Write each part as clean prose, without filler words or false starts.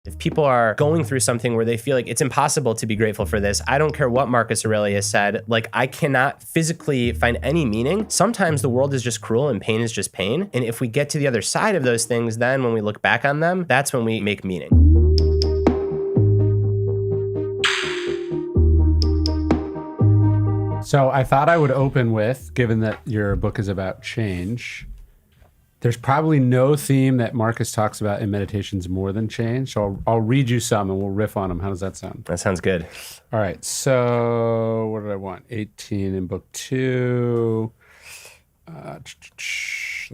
If people are going through something where they feel like it's impossible to be grateful for this, I don't care what Marcus Aurelius said, like I cannot physically find any meaning. Sometimes the world is just cruel and pain is just pain. And if we get to the other side of those things, then when we look back on them, that's when we make meaning. So I thought I would open with, given that your book is about change, there's probably no theme that Marcus talks about in Meditations more than change. So I'll read you some and we'll riff on them. How does that sound? That sounds good. All right. So what did I want? 18 in book 2. Let's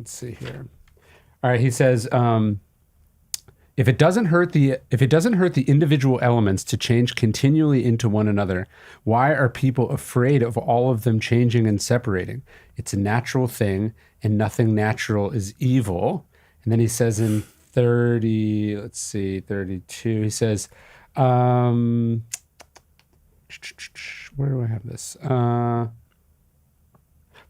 see here. All right. He says, if it doesn't hurt the individual elements to change continually into one another, why are people afraid of all of them changing and separating? It's a natural thing, and nothing natural is evil. And then he says in 32, he says, where do I have this? The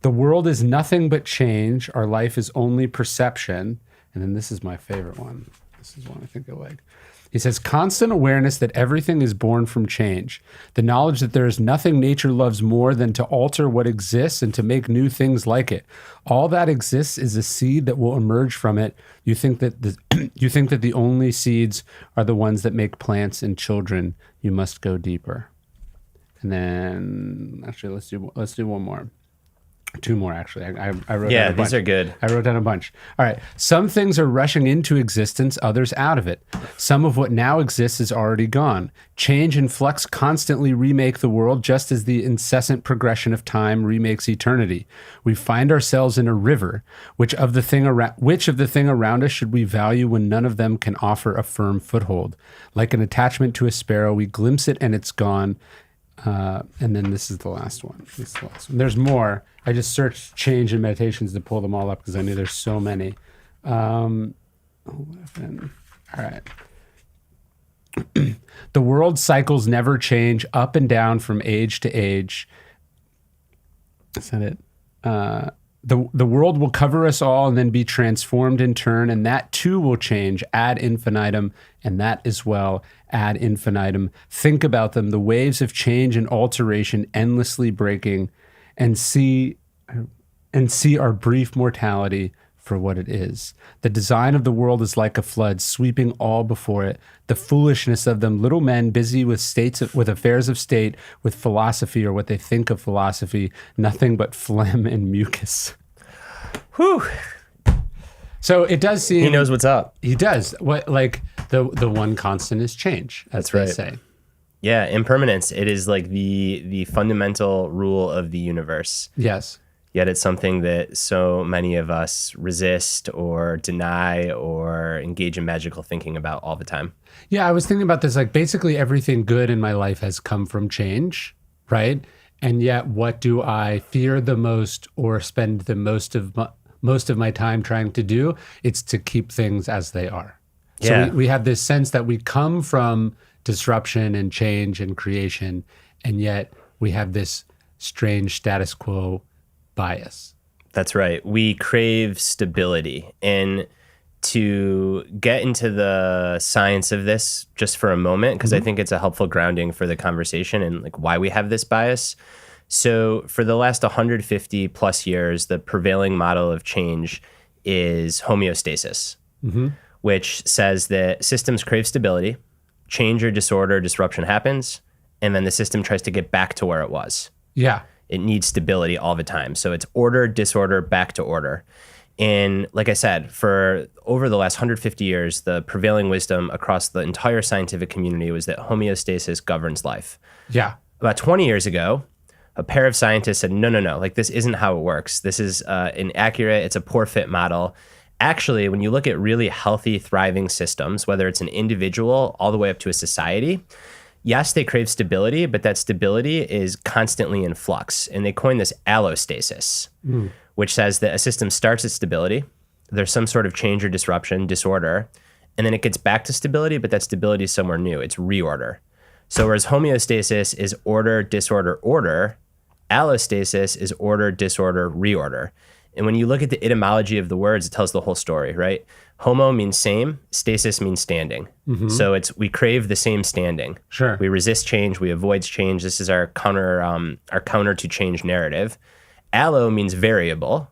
world is nothing but change. Our life is only perception. And then this is my favorite one. This is one I think I like. He says, constant awareness that everything is born from change. The knowledge that there is nothing nature loves more than to alter what exists and to make new things like it. All that exists is a seed that will emerge from it. You think that the only seeds are the ones that make plants and children. You must go deeper. And then, actually, let's do one more. 2 more, actually. I wrote down a bunch. Yeah, these are good. I wrote down a bunch. All right. Some things are rushing into existence, others out of it. Some of what now exists is already gone. Change and flux constantly remake the world, just as the incessant progression of time remakes eternity. We find ourselves in a river. Which of the thing around us should we value when none of them can offer a firm foothold? Like an attachment to a sparrow, we glimpse it and it's gone. And then this is the last one. There's more. I just searched change and meditations to pull them all up because I knew there's so many. All right. The world cycles never change, up and down from age to age. Is that it? The world will cover us all and then be transformed in turn, and that too will change ad infinitum, and that as well ad infinitum. Think about them, the waves of change and alteration endlessly breaking, and see our brief mortality for what it is. The design of the world is like a flood, sweeping all before it. The foolishness of them, little men busy with affairs of state, with philosophy or what they think of philosophy, nothing but phlegm and mucus. Whew. So it does seem he knows what's up. He does. What, like the one constant is change. That's right. Say. Yeah, impermanence. It is like the fundamental rule of the universe. Yes. Yet it's something that so many of us resist or deny or engage in magical thinking about all the time. Yeah, I was thinking about this, like basically everything good in my life has come from change, right? And yet what do I fear the most or spend the most of my time trying to do? It's to keep things as they are. Yeah. So we have this sense that we come from disruption and change and creation, and yet we have this strange status quo bias. That's right. We crave stability. And to get into the science of this just for a moment, because I think it's a helpful grounding for the conversation and like why we have this bias. So for the last 150 plus years, the prevailing model of change is homeostasis, which says that systems crave stability, change or disorder, disruption happens, and then the system tries to get back to where it was. Yeah. It needs stability all the time. So it's order, disorder, back to order. And like I said, for over the last 150 years, the prevailing wisdom across the entire scientific community was that homeostasis governs life. Yeah. About 20 years ago, a pair of scientists said, no, like this isn't how it works. This is inaccurate. It's a poor fit model. Actually, when you look at really healthy, thriving systems, whether it's an individual all the way up to a society, yes, they crave stability, but that stability is constantly in flux. And they coined this allostasis, which says that a system starts at stability, there's some sort of change or disruption, disorder, and then it gets back to stability, but that stability is somewhere new. It's reorder. So whereas homeostasis is order, disorder, order, allostasis is order, disorder, reorder. And when you look at the etymology of the words, it tells the whole story, right? Homo means same. Stasis means standing. So we crave the same standing. Sure. We resist change. We avoid change. This is our counter to change narrative. Allo means variable.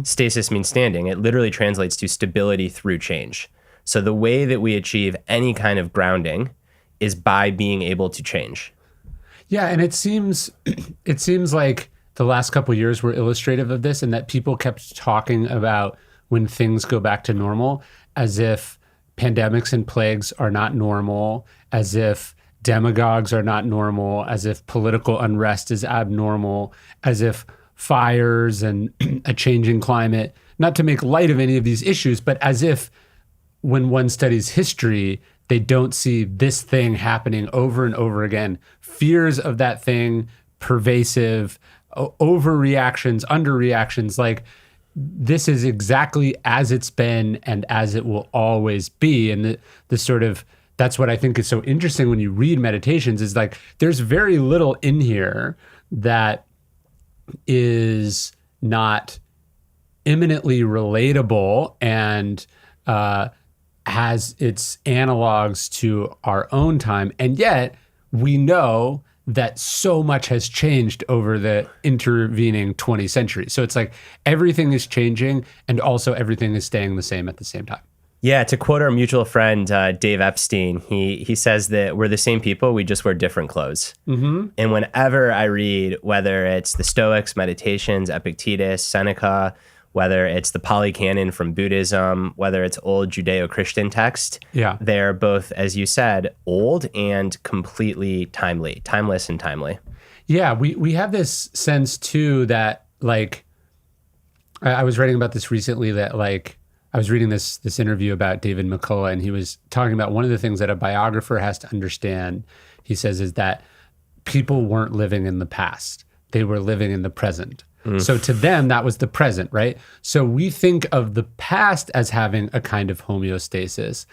Stasis means standing. It literally translates to stability through change. So the way that we achieve any kind of grounding is by being able to change. Yeah, and it seems like the last couple of years were illustrative of this, and that people kept talking about when things go back to normal, as if pandemics and plagues are not normal, as if demagogues are not normal, as if political unrest is abnormal, as if fires and a changing climate, not to make light of any of these issues, but as if when one studies history, they don't see this thing happening over and over again. Fears of that thing, pervasive, overreactions, underreactions, like this is exactly as it's been and as it will always be. And the sort of, that's what I think is so interesting when you read Meditations, is like there's very little in here that is not imminently relatable and has its analogs to our own time. And yet we know that so much has changed over the intervening 20 centuries. So it's like everything is changing and also everything is staying the same at the same time. Yeah, to quote our mutual friend, Dave Epstein, he says that we're the same people, we just wear different clothes. And whenever I read, whether it's the Stoics, Meditations, Epictetus, Seneca, whether it's the Pali Canon from Buddhism, whether it's old Judeo-Christian text, they're both, as you said, old and completely timeless and timely. Yeah, we have this sense too that like, I was writing about this recently, that like, I was reading this interview about David McCullough, and he was talking about one of the things that a biographer has to understand, he says, is that people weren't living in the past. They were living in the present. So to them, that was the present, right? So we think of the past as having a kind of homeostasis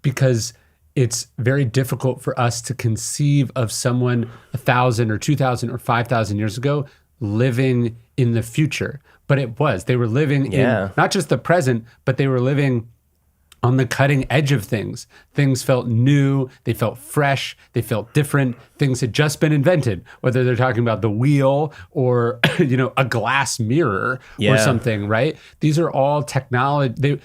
because it's very difficult for us to conceive of someone 1,000 or 2,000 or 5,000 years ago living in the future. But it was. They were living in not just the present, but they were living on the cutting edge of things. Things felt new, they felt fresh, they felt different. Things had just been invented, whether they're talking about the wheel or, a glass mirror or something, right? These are all technology.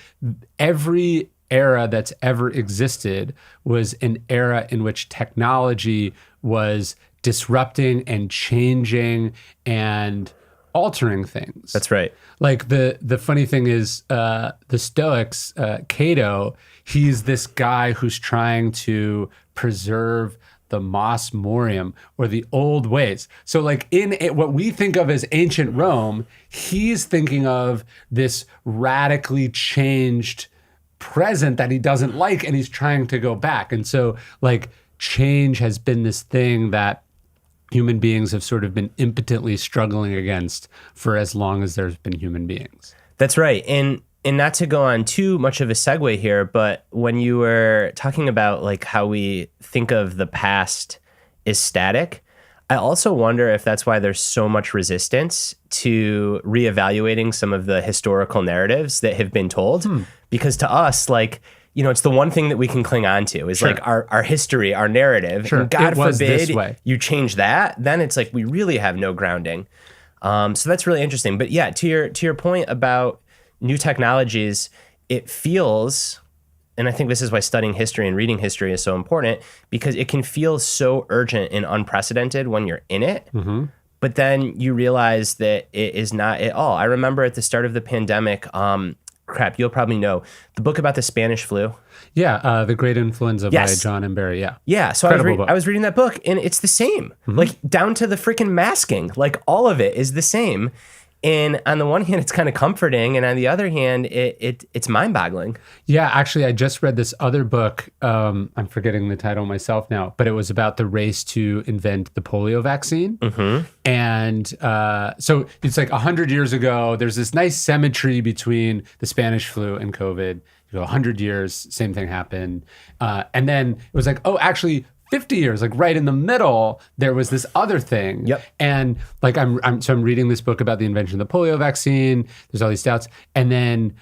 Every era that's ever existed was an era in which technology was disrupting and changing and altering things. That's right. Like the funny thing is the Stoics, Cato, he's this guy who's trying to preserve the mos morium, or the old ways. So like in what we think of as ancient Rome, he's thinking of this radically changed present that he doesn't like, and he's trying to go back. And so like change has been this thing that human beings have sort of been impotently struggling against for as long as there's been human beings. That's right. And not to go on too much of a segue here, but when you were talking about like how we think of the past is static, I also wonder if that's why there's so much resistance to reevaluating some of the historical narratives that have been told. Because to us, like, it's the one thing that we can cling on to is like our history, our narrative. And God forbid you change that, then it's like we really have no grounding. So that's really interesting. But yeah, to your point about new technologies, it feels, and I think this is why studying history and reading history is so important, because it can feel so urgent and unprecedented when you're in it. But then you realize that it is not at all. I remember at the start of the pandemic, you'll probably know the book about the Spanish flu. Yeah, The Great Influenza by John M. Barry. Yeah. So I was reading that book, and it's the same, like down to the freaking masking. Like all of it is the same. And on the one hand, it's kind of comforting, and on the other hand, it's mind-boggling. Yeah, actually, I just read this other book. I'm forgetting the title myself now, but it was about the race to invent the polio vaccine. And so it's like 100 years ago. There's this nice symmetry between the Spanish flu and COVID. You go 100 years, same thing happened, and then it was like, oh, actually, 50 years, like right in the middle, there was this other thing. And like I'm reading this book about the invention of the polio vaccine. There's all these doubts. And then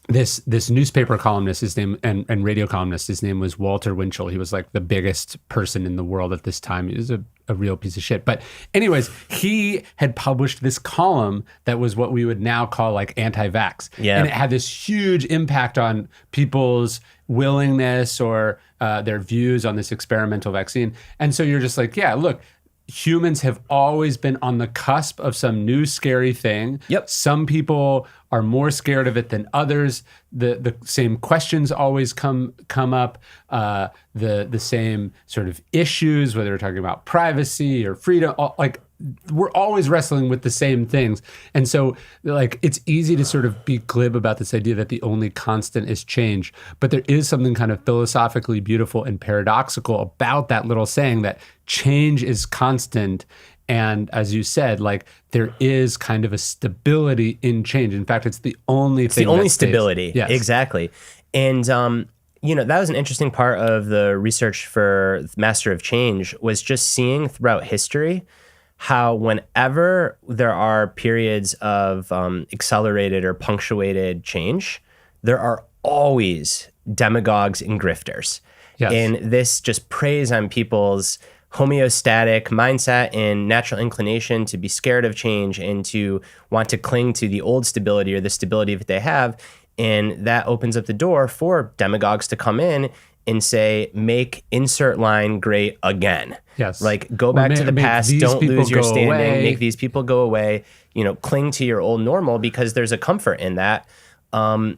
this newspaper columnist, his name, and radio columnist, his name was Walter Winchell. He was like the biggest person in the world at this time. He was a real piece of shit. But anyways, he had published this column that was what we would now call like anti-vax. Yeah. And it had this huge impact on people's willingness or their views on this experimental vaccine. And so you're just like, yeah, look, humans have always been on the cusp of some new scary thing. Yep. Some people are more scared of it than others. The same questions always come up. The same sort of issues, whether we're talking about privacy or freedom, like we're always wrestling with the same things. And so like it's easy to sort of be glib about this idea that the only constant is change. But there is something kind of philosophically beautiful and paradoxical about that little saying that change is constant. And as you said, like there is kind of a stability in change. In fact, it's the only thing. It's the only stability. Yes. Exactly. And, that was an interesting part of the research for Master of Change was just seeing throughout history how whenever there are periods of accelerated or punctuated change, there are always demagogues and grifters. Yes. And this just preys on people's homeostatic mindset and natural inclination to be scared of change and to want to cling to the old stability or the stability that they have. And that opens up the door for demagogues to come in and say, make insert line great again. Yes. Like go back to the past, don't lose your standing, away. make these people go away, cling to your old normal because there's a comfort in that.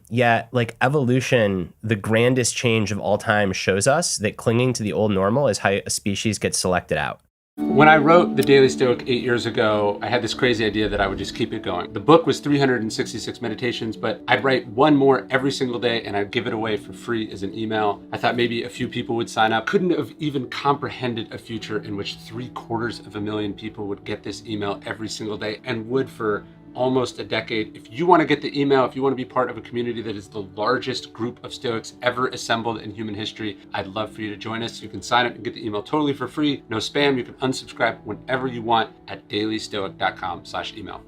Yet like evolution, the grandest change of all time shows us that clinging to the old normal is how a species gets selected out. When I wrote The Daily Stoic 8 years ago, I had this crazy idea that I would just keep it going. The book was 366 meditations, but I'd write one more every single day and I'd give it away for free as an email. I thought maybe a few people would sign up. Couldn't have even comprehended a future in which 750,000 people would get this email every single day and would for almost a decade. If you want to get the email, if you want to be part of a community that is the largest group of Stoics ever assembled in human history, I'd love for you to join us. You can sign up and get the email totally for free. No spam. You can unsubscribe whenever you want at dailystoic.com/email.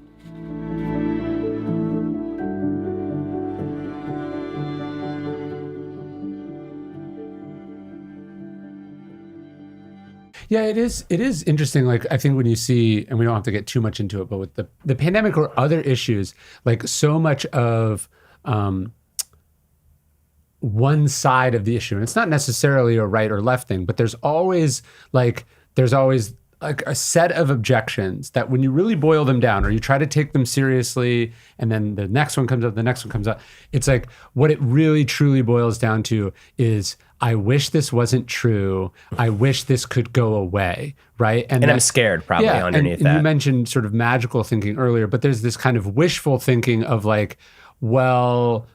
Yeah, it is interesting. Like, I think when you see, and we don't have to get too much into it, but with the pandemic or other issues, like so much of one side of the issue, and it's not necessarily a right or left thing, but there's always like a set of objections that when you really boil them down or you try to take them seriously and then the next one comes up, it's like what it really truly boils down to is, I wish this wasn't true. I wish this could go away, right? And I'm scared probably underneath that. And you mentioned sort of magical thinking earlier, but there's this kind of wishful thinking of like, well,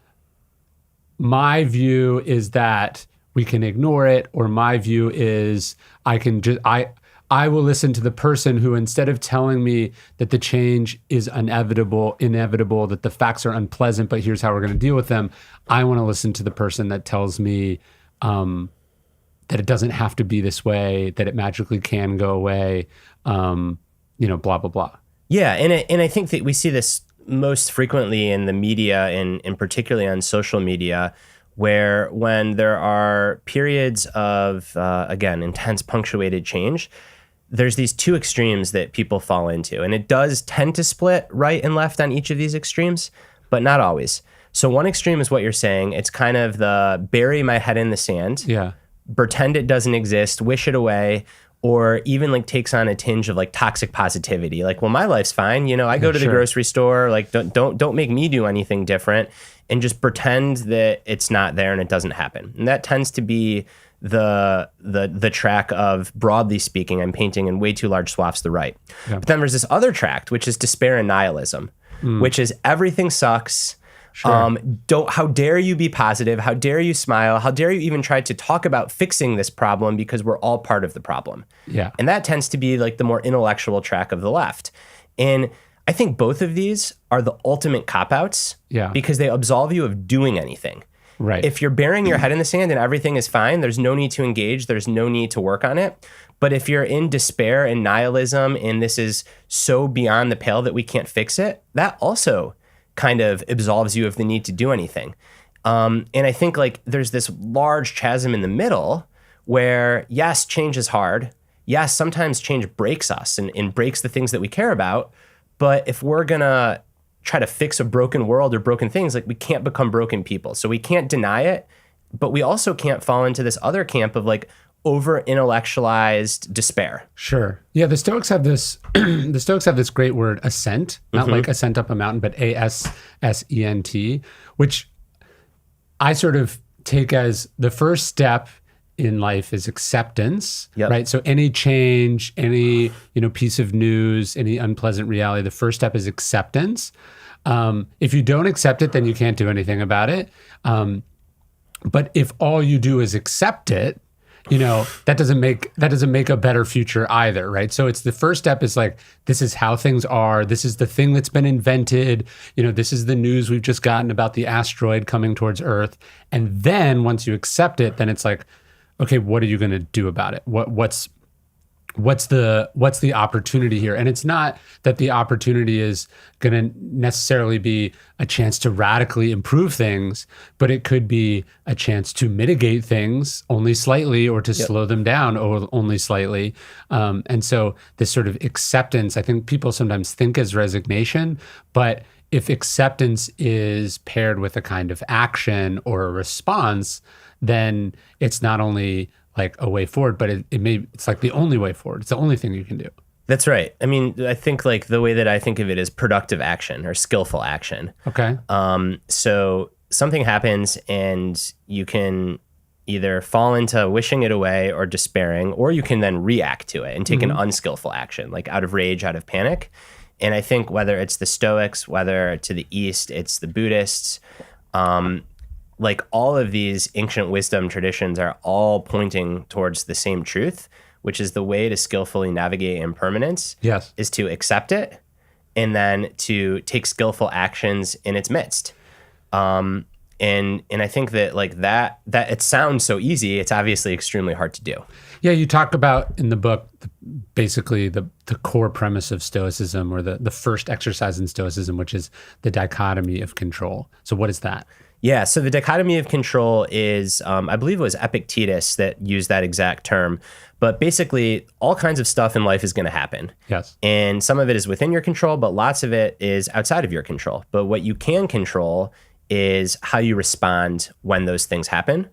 my view is that we can ignore it, or my view is I will listen to the person who, instead of telling me that the change is inevitable, that the facts are unpleasant, but here's how we're going to deal with them, I want to listen to the person that tells me that it doesn't have to be this way, that it magically can go away, blah, blah, blah. Yeah, and I think that we see this most frequently in the media and particularly on social media, where when there are periods of, again, intense punctuated change, there's these two extremes that people fall into. And it does tend to split right and left on each of these extremes, but not always. So one extreme is what you're saying. It's kind of the bury my head in the sand, pretend it doesn't exist, wish it away, or even like takes on a tinge of like toxic positivity. Like, well, my life's fine. I go to the grocery store, like don't make me do anything different, and just pretend that it's not there and it doesn't happen. And that tends to be the track of, broadly speaking, I'm painting in way too large swaths the right. Yeah. But then there's this other tract, which is despair and nihilism, which is everything sucks. Sure. How dare you be positive? How dare you smile? How dare you even try to talk about fixing this problem, because we're all part of the problem. Yeah. And that tends to be like the more intellectual track of the left. And I think both of these are the ultimate cop-outs, because they absolve you of doing anything. Right. If you're burying your head in the sand and everything is fine, there's no need to engage. There's no need to work on it. But if you're in despair and nihilism and this is so beyond the pale that we can't fix it, that also kind of absolves you of the need to do anything. And I think like there's this large chasm in the middle where, yes, change is hard. Yes, sometimes change breaks us and breaks the things that we care about. But if we're going to try to fix a broken world or broken things, like we can't become broken people. So we can't deny it, but we also can't fall into this other camp of like over intellectualized despair. Sure. Yeah, the Stoics have this the Stoics have this great word, ascent, not like ascent up a mountain, but ASSENT, which I sort of take as the first step in life is acceptance, right? So any change, any piece of news, any unpleasant reality, the first step is acceptance. If you don't accept it, then you can't do anything about it. But if all you do is accept it, that doesn't make a better future either, right? So it's the first step is like, this is how things are. This is the thing that's been invented. This is the news we've just gotten about the asteroid coming towards Earth. And then once you accept it, then it's like, okay, what are you going to do about it? What's the opportunity here? And it's not that the opportunity is going to necessarily be a chance to radically improve things, but it could be a chance to mitigate things only slightly or to slow them down only slightly. And so this sort of acceptance, I think people sometimes think as resignation, but if acceptance is paired with a kind of action or a response, then it's not only like a way forward, but it's like the only way forward. It's the only thing you can do. That's right. I mean, I think like the way that I think of it is productive action or skillful action. Okay. So something happens and you can either fall into wishing it away or despairing, or you can then react to it and take an unskillful action, like out of rage, out of panic. And I think whether it's the Stoics, whether to the East, it's the Buddhists, like all of these ancient wisdom traditions are all pointing towards the same truth, which is the way to skillfully navigate impermanence is to accept it and then to take skillful actions in its midst. And I think that like that it sounds so easy. It's obviously extremely hard to do. Yeah, you talk about in the book, basically the core premise of Stoicism, or the first exercise in Stoicism, which is the dichotomy of control. So what is that? Yeah, so the dichotomy of control is, I believe it was Epictetus that used that exact term, but basically all kinds of stuff in life is going to happen. Yes. And some of it is within your control, but lots of it is outside of your control. But what you can control is how you respond when those things happen.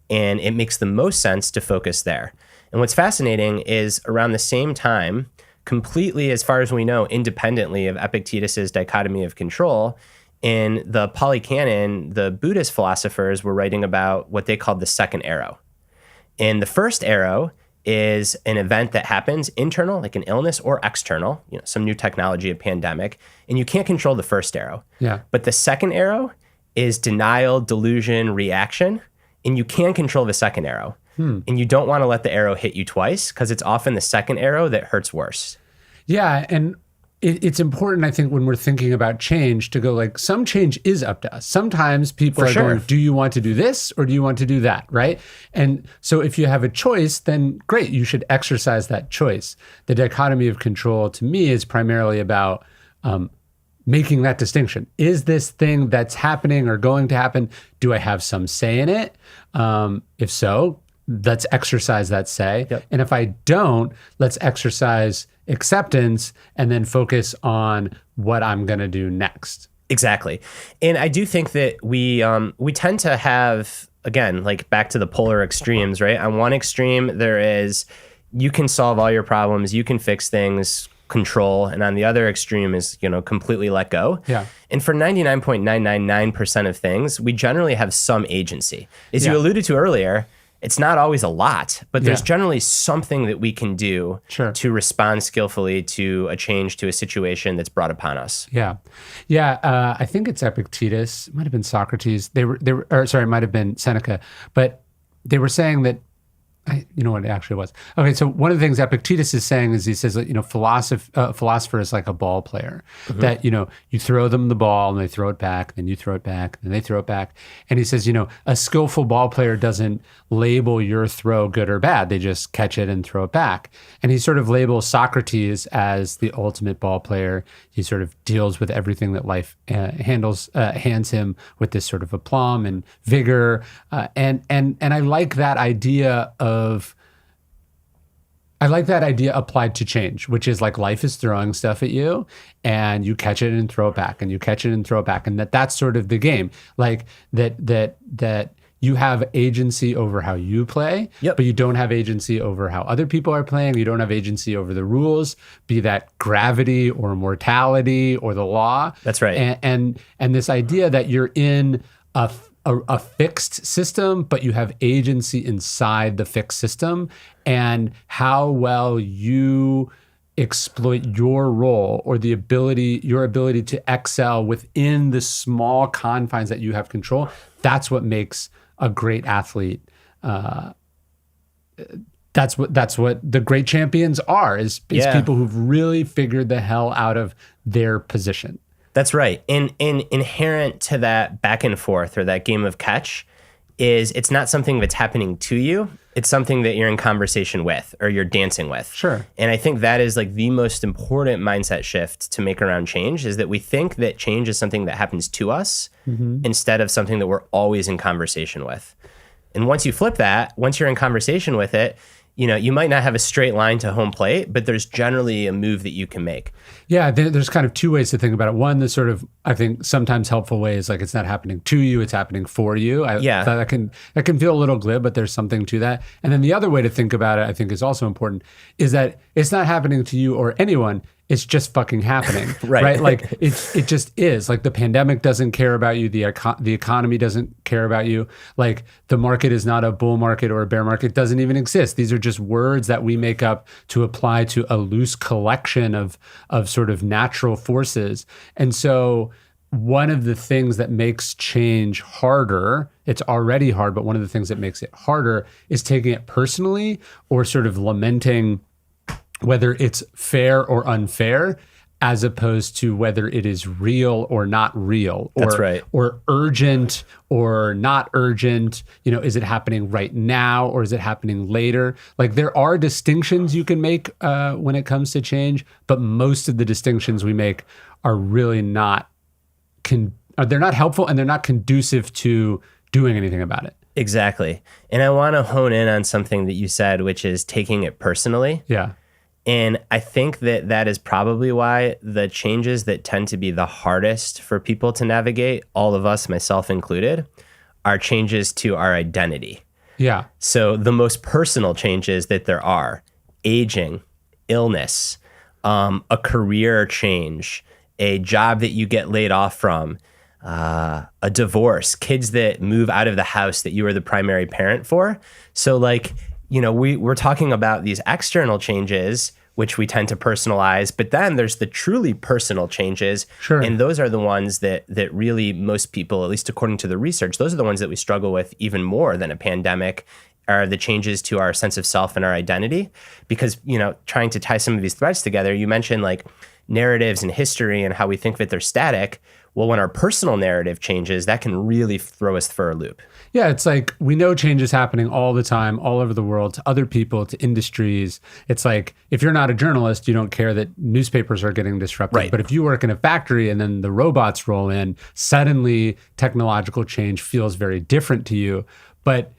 And it makes the most sense to focus there. And what's fascinating is around the same time, completely, as far as we know, independently of Epictetus's dichotomy of control, in the Pali Canon, the Buddhist philosophers were writing about what they called the second arrow. And the first arrow is an event that happens internal, like an illness, or external, some new technology, a pandemic, and you can't control the first arrow. Yeah. But the second arrow is denial, delusion, reaction, and you can control the second arrow. And you don't want to let the arrow hit you twice because it's often the second arrow that hurts worse. Yeah, and it's important, I think, when we're thinking about change to go like, some change is up to us. Sometimes people are going, do you want to do this or do you want to do that, right? And so if you have a choice, then great, you should exercise that choice. The dichotomy of control to me is primarily about making that distinction. Is this thing that's happening or going to happen, do I have some say in it? If so, let's exercise that say. Yep. And if I don't, let's exercise acceptance and then focus on what I'm going to do next. Exactly. And I do think that we tend to have, again, like back to the polar extremes, right? On one extreme, there is, you can solve all your problems, you can fix things, control. And on the other extreme is, completely let go. Yeah. And for 99.999% of things, we generally have some agency. As you alluded to earlier, it's not always a lot, but there's generally something that we can do to respond skillfully to a change, to a situation that's brought upon us. Yeah. I think it's Epictetus. It might have been Socrates. It might have been Seneca. But they were saying that You know what it actually was. Okay, so one of the things Epictetus is saying is he says that, philosopher is like a ball player, that, you throw them the ball and they throw it back, then you throw it back, then they throw it back. And he says, a skillful ball player doesn't label your throw good or bad. They just catch it and throw it back. And he sort of labels Socrates as the ultimate ball player. He sort of deals with everything that life hands him with this sort of aplomb and vigor. And I like that idea applied to change, which is like life is throwing stuff at you and you catch it and throw it back and you catch it and throw it back. And that's sort of the game. Like that you have agency over how you play, but you don't have agency over how other people are playing. You don't have agency over the rules, be that gravity or mortality or the law. That's right. And this idea that you're in a fixed system, but you have agency inside the fixed system, and how well you exploit your role or your ability to excel within the small confines that you have control. That's what makes a great athlete. That's what the great champions are, is people who've really figured the hell out of their position. That's right. And inherent to that back and forth or that game of catch is it's not something that's happening to you. It's something that you're in conversation with or you're dancing with. Sure. And I think that is like the most important mindset shift to make around change, is that we think that change is something that happens to us instead of something that we're always in conversation with. And once you flip that, once you're in conversation with it, you might not have a straight line to home plate, but there's generally a move that you can make. Yeah, there's kind of two ways to think about it. One, the sort of, I think, sometimes helpful way is like it's not happening to you, it's happening for you. That can feel a little glib, but there's something to that. And then the other way to think about it, I think, is also important, is that it's not happening to you or anyone. It's just fucking happening, right? Like it just is. Like the pandemic doesn't care about you. The economy doesn't care about you. Like the market is not a bull market or a bear market. It doesn't even exist. These are just words that we make up to apply to a loose collection of sort of natural forces. And so one of the things that makes change harder, it's already hard, but one of the things that makes it harder is taking it personally or sort of lamenting whether it's fair or unfair, as opposed to whether it is real or not real, or, That's right. or urgent or not urgent. Is it happening right now or is it happening later? Like there are distinctions you can make when it comes to change, but most of the distinctions we make are really not, they're not helpful and they're not conducive to doing anything about it. Exactly. And I want to hone in on something that you said, which is taking it personally. Yeah. And I think that is probably why the changes that tend to be the hardest for people to navigate, all of us, myself included, are changes to our identity. Yeah. So the most personal changes that there are, aging, illness, a career change, a job that you get laid off from, a divorce, kids that move out of the house that you were the primary parent for. So like, we're talking about these external changes, which we tend to personalize, but then there's the truly personal changes. Sure. And those are the ones that really most people, at least according to the research, those are the ones that we struggle with even more than a pandemic, are the changes to our sense of self and our identity. Because, trying to tie some of these threads together, you mentioned like narratives and history and how we think that they're static. Well, when our personal narrative changes, that can really throw us for a loop. Yeah, it's like we know change is happening all the time, all over the world, to other people, to industries. It's like if you're not a journalist, you don't care that newspapers are getting disrupted. Right. But if you work in a factory and then the robots roll in, suddenly technological change feels very different to you. But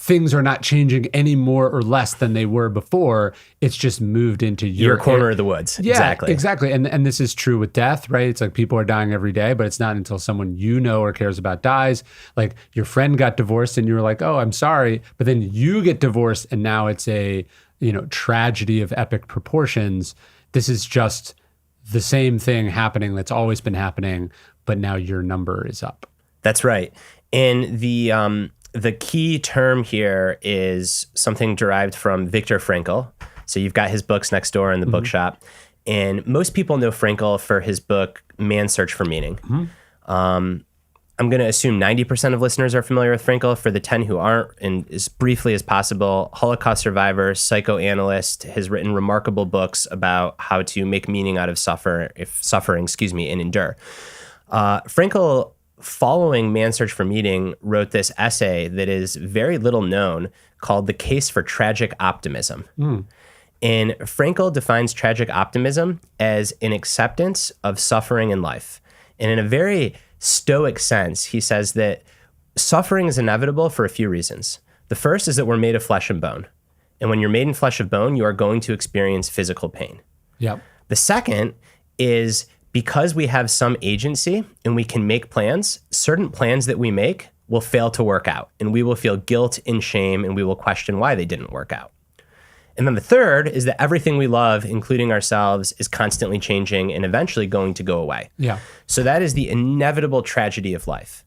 things are not changing any more or less than they were before. It's just moved into your corner of the woods. Yeah, exactly. And this is true with death, right? It's like people are dying every day, but it's not until someone you know or cares about dies. Like your friend got divorced and you were like, oh, I'm sorry. But then you get divorced and now it's a tragedy of epic proportions. This is just the same thing happening that's always been happening, but now your number is up. That's right. And the key term here is something derived from Viktor Frankl. So you've got his books next door in the bookshop. And most people know Frankl for his book, Man's Search for Meaning. I'm going to assume 90% of listeners are familiar with Frankl. For the 10 who aren't, and as briefly as possible, Holocaust survivor, psychoanalyst, has written remarkable books about how to make meaning out of suffering, and endure. Frankl, following Man's Search for Meaning, wrote this essay that is very little known called The Case for Tragic Optimism. And Frankl defines tragic optimism as an acceptance of suffering in life. And in a very Stoic sense, he says that suffering is inevitable for a few reasons. The first is that we're made of flesh and bone. And when you're made in flesh and bone, you are going to experience physical pain. Yep. The second is because we have some agency and we can make plans, certain plans that we make will fail to work out. And we will feel guilt and shame, and we will question why they didn't work out. And then the third is that everything we love, including ourselves, is constantly changing and eventually going to go away. Yeah. So that is the inevitable tragedy of life.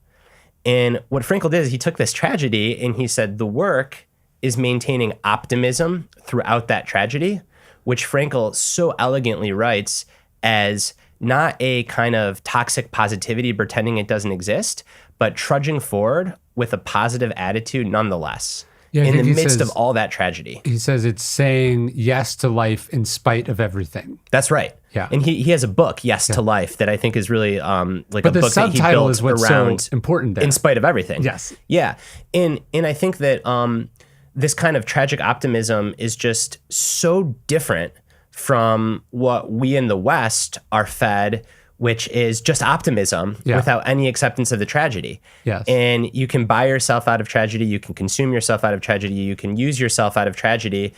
And what Frankl did is he took this tragedy and he said the work is maintaining optimism throughout that tragedy, which Frankl so elegantly writes as not a kind of toxic positivity pretending it doesn't exist, but trudging forward with a positive attitude nonetheless. Yeah, in the midst of all that tragedy. He says it's saying yes to life in spite of everything. That's right. Yeah. And he has a book, Yes to Life, that I think is really like but a the book that he subtitle built is what's around so important there. In spite of everything. Yes. Yeah. And I think that this kind of tragic optimism is just so different from what we in the West are fed, which is just optimism without any acceptance of the tragedy. Yes. And you can buy yourself out of tragedy. You can consume yourself out of tragedy. You can use yourself out of tragedy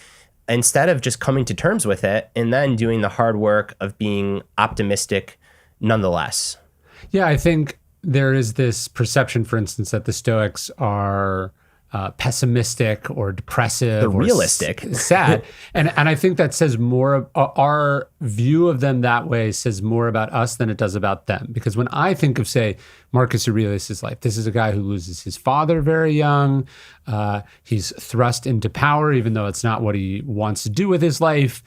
instead of just coming to terms with it and then doing the hard work of being optimistic nonetheless. Yeah, I think there is this perception, for instance, that the Stoics are pessimistic or depressive or realistic. Sad. And I think that says more, our view of them that way says more about us than it does about them. Because when I think of, say, Marcus Aurelius' life, this is a guy who loses his father very young. He's thrust into power, even though it's not what he wants to do with his life.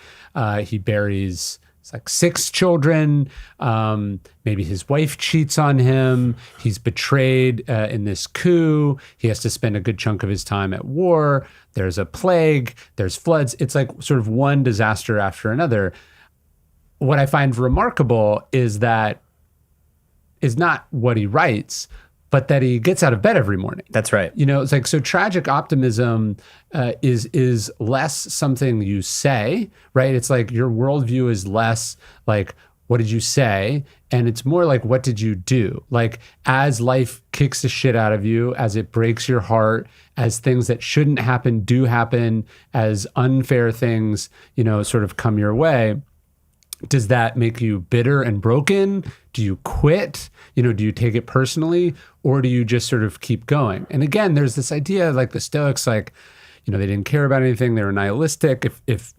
He buries... It's like 6 children. Maybe his wife cheats on him. He's betrayed in this coup. He has to spend a good chunk of his time at war. There's a plague. There's floods. It's like sort of one disaster after another. What I find remarkable is that is not what he writes, but that he gets out of bed every morning. That's right. You know, it's like, so tragic optimism is less something you say, right? It's like your worldview is less like, what did you say? And it's more like, what did you do? Like, as life kicks the shit out of you, as it breaks your heart, as things that shouldn't happen do happen, as unfair things, you know, sort of come your way, does that make you bitter and broken? Do you quit? You know, do you take it personally, or do you just sort of keep going? And again, there's this idea, like the Stoics, like, you know, they didn't care about anything. They were nihilistic. If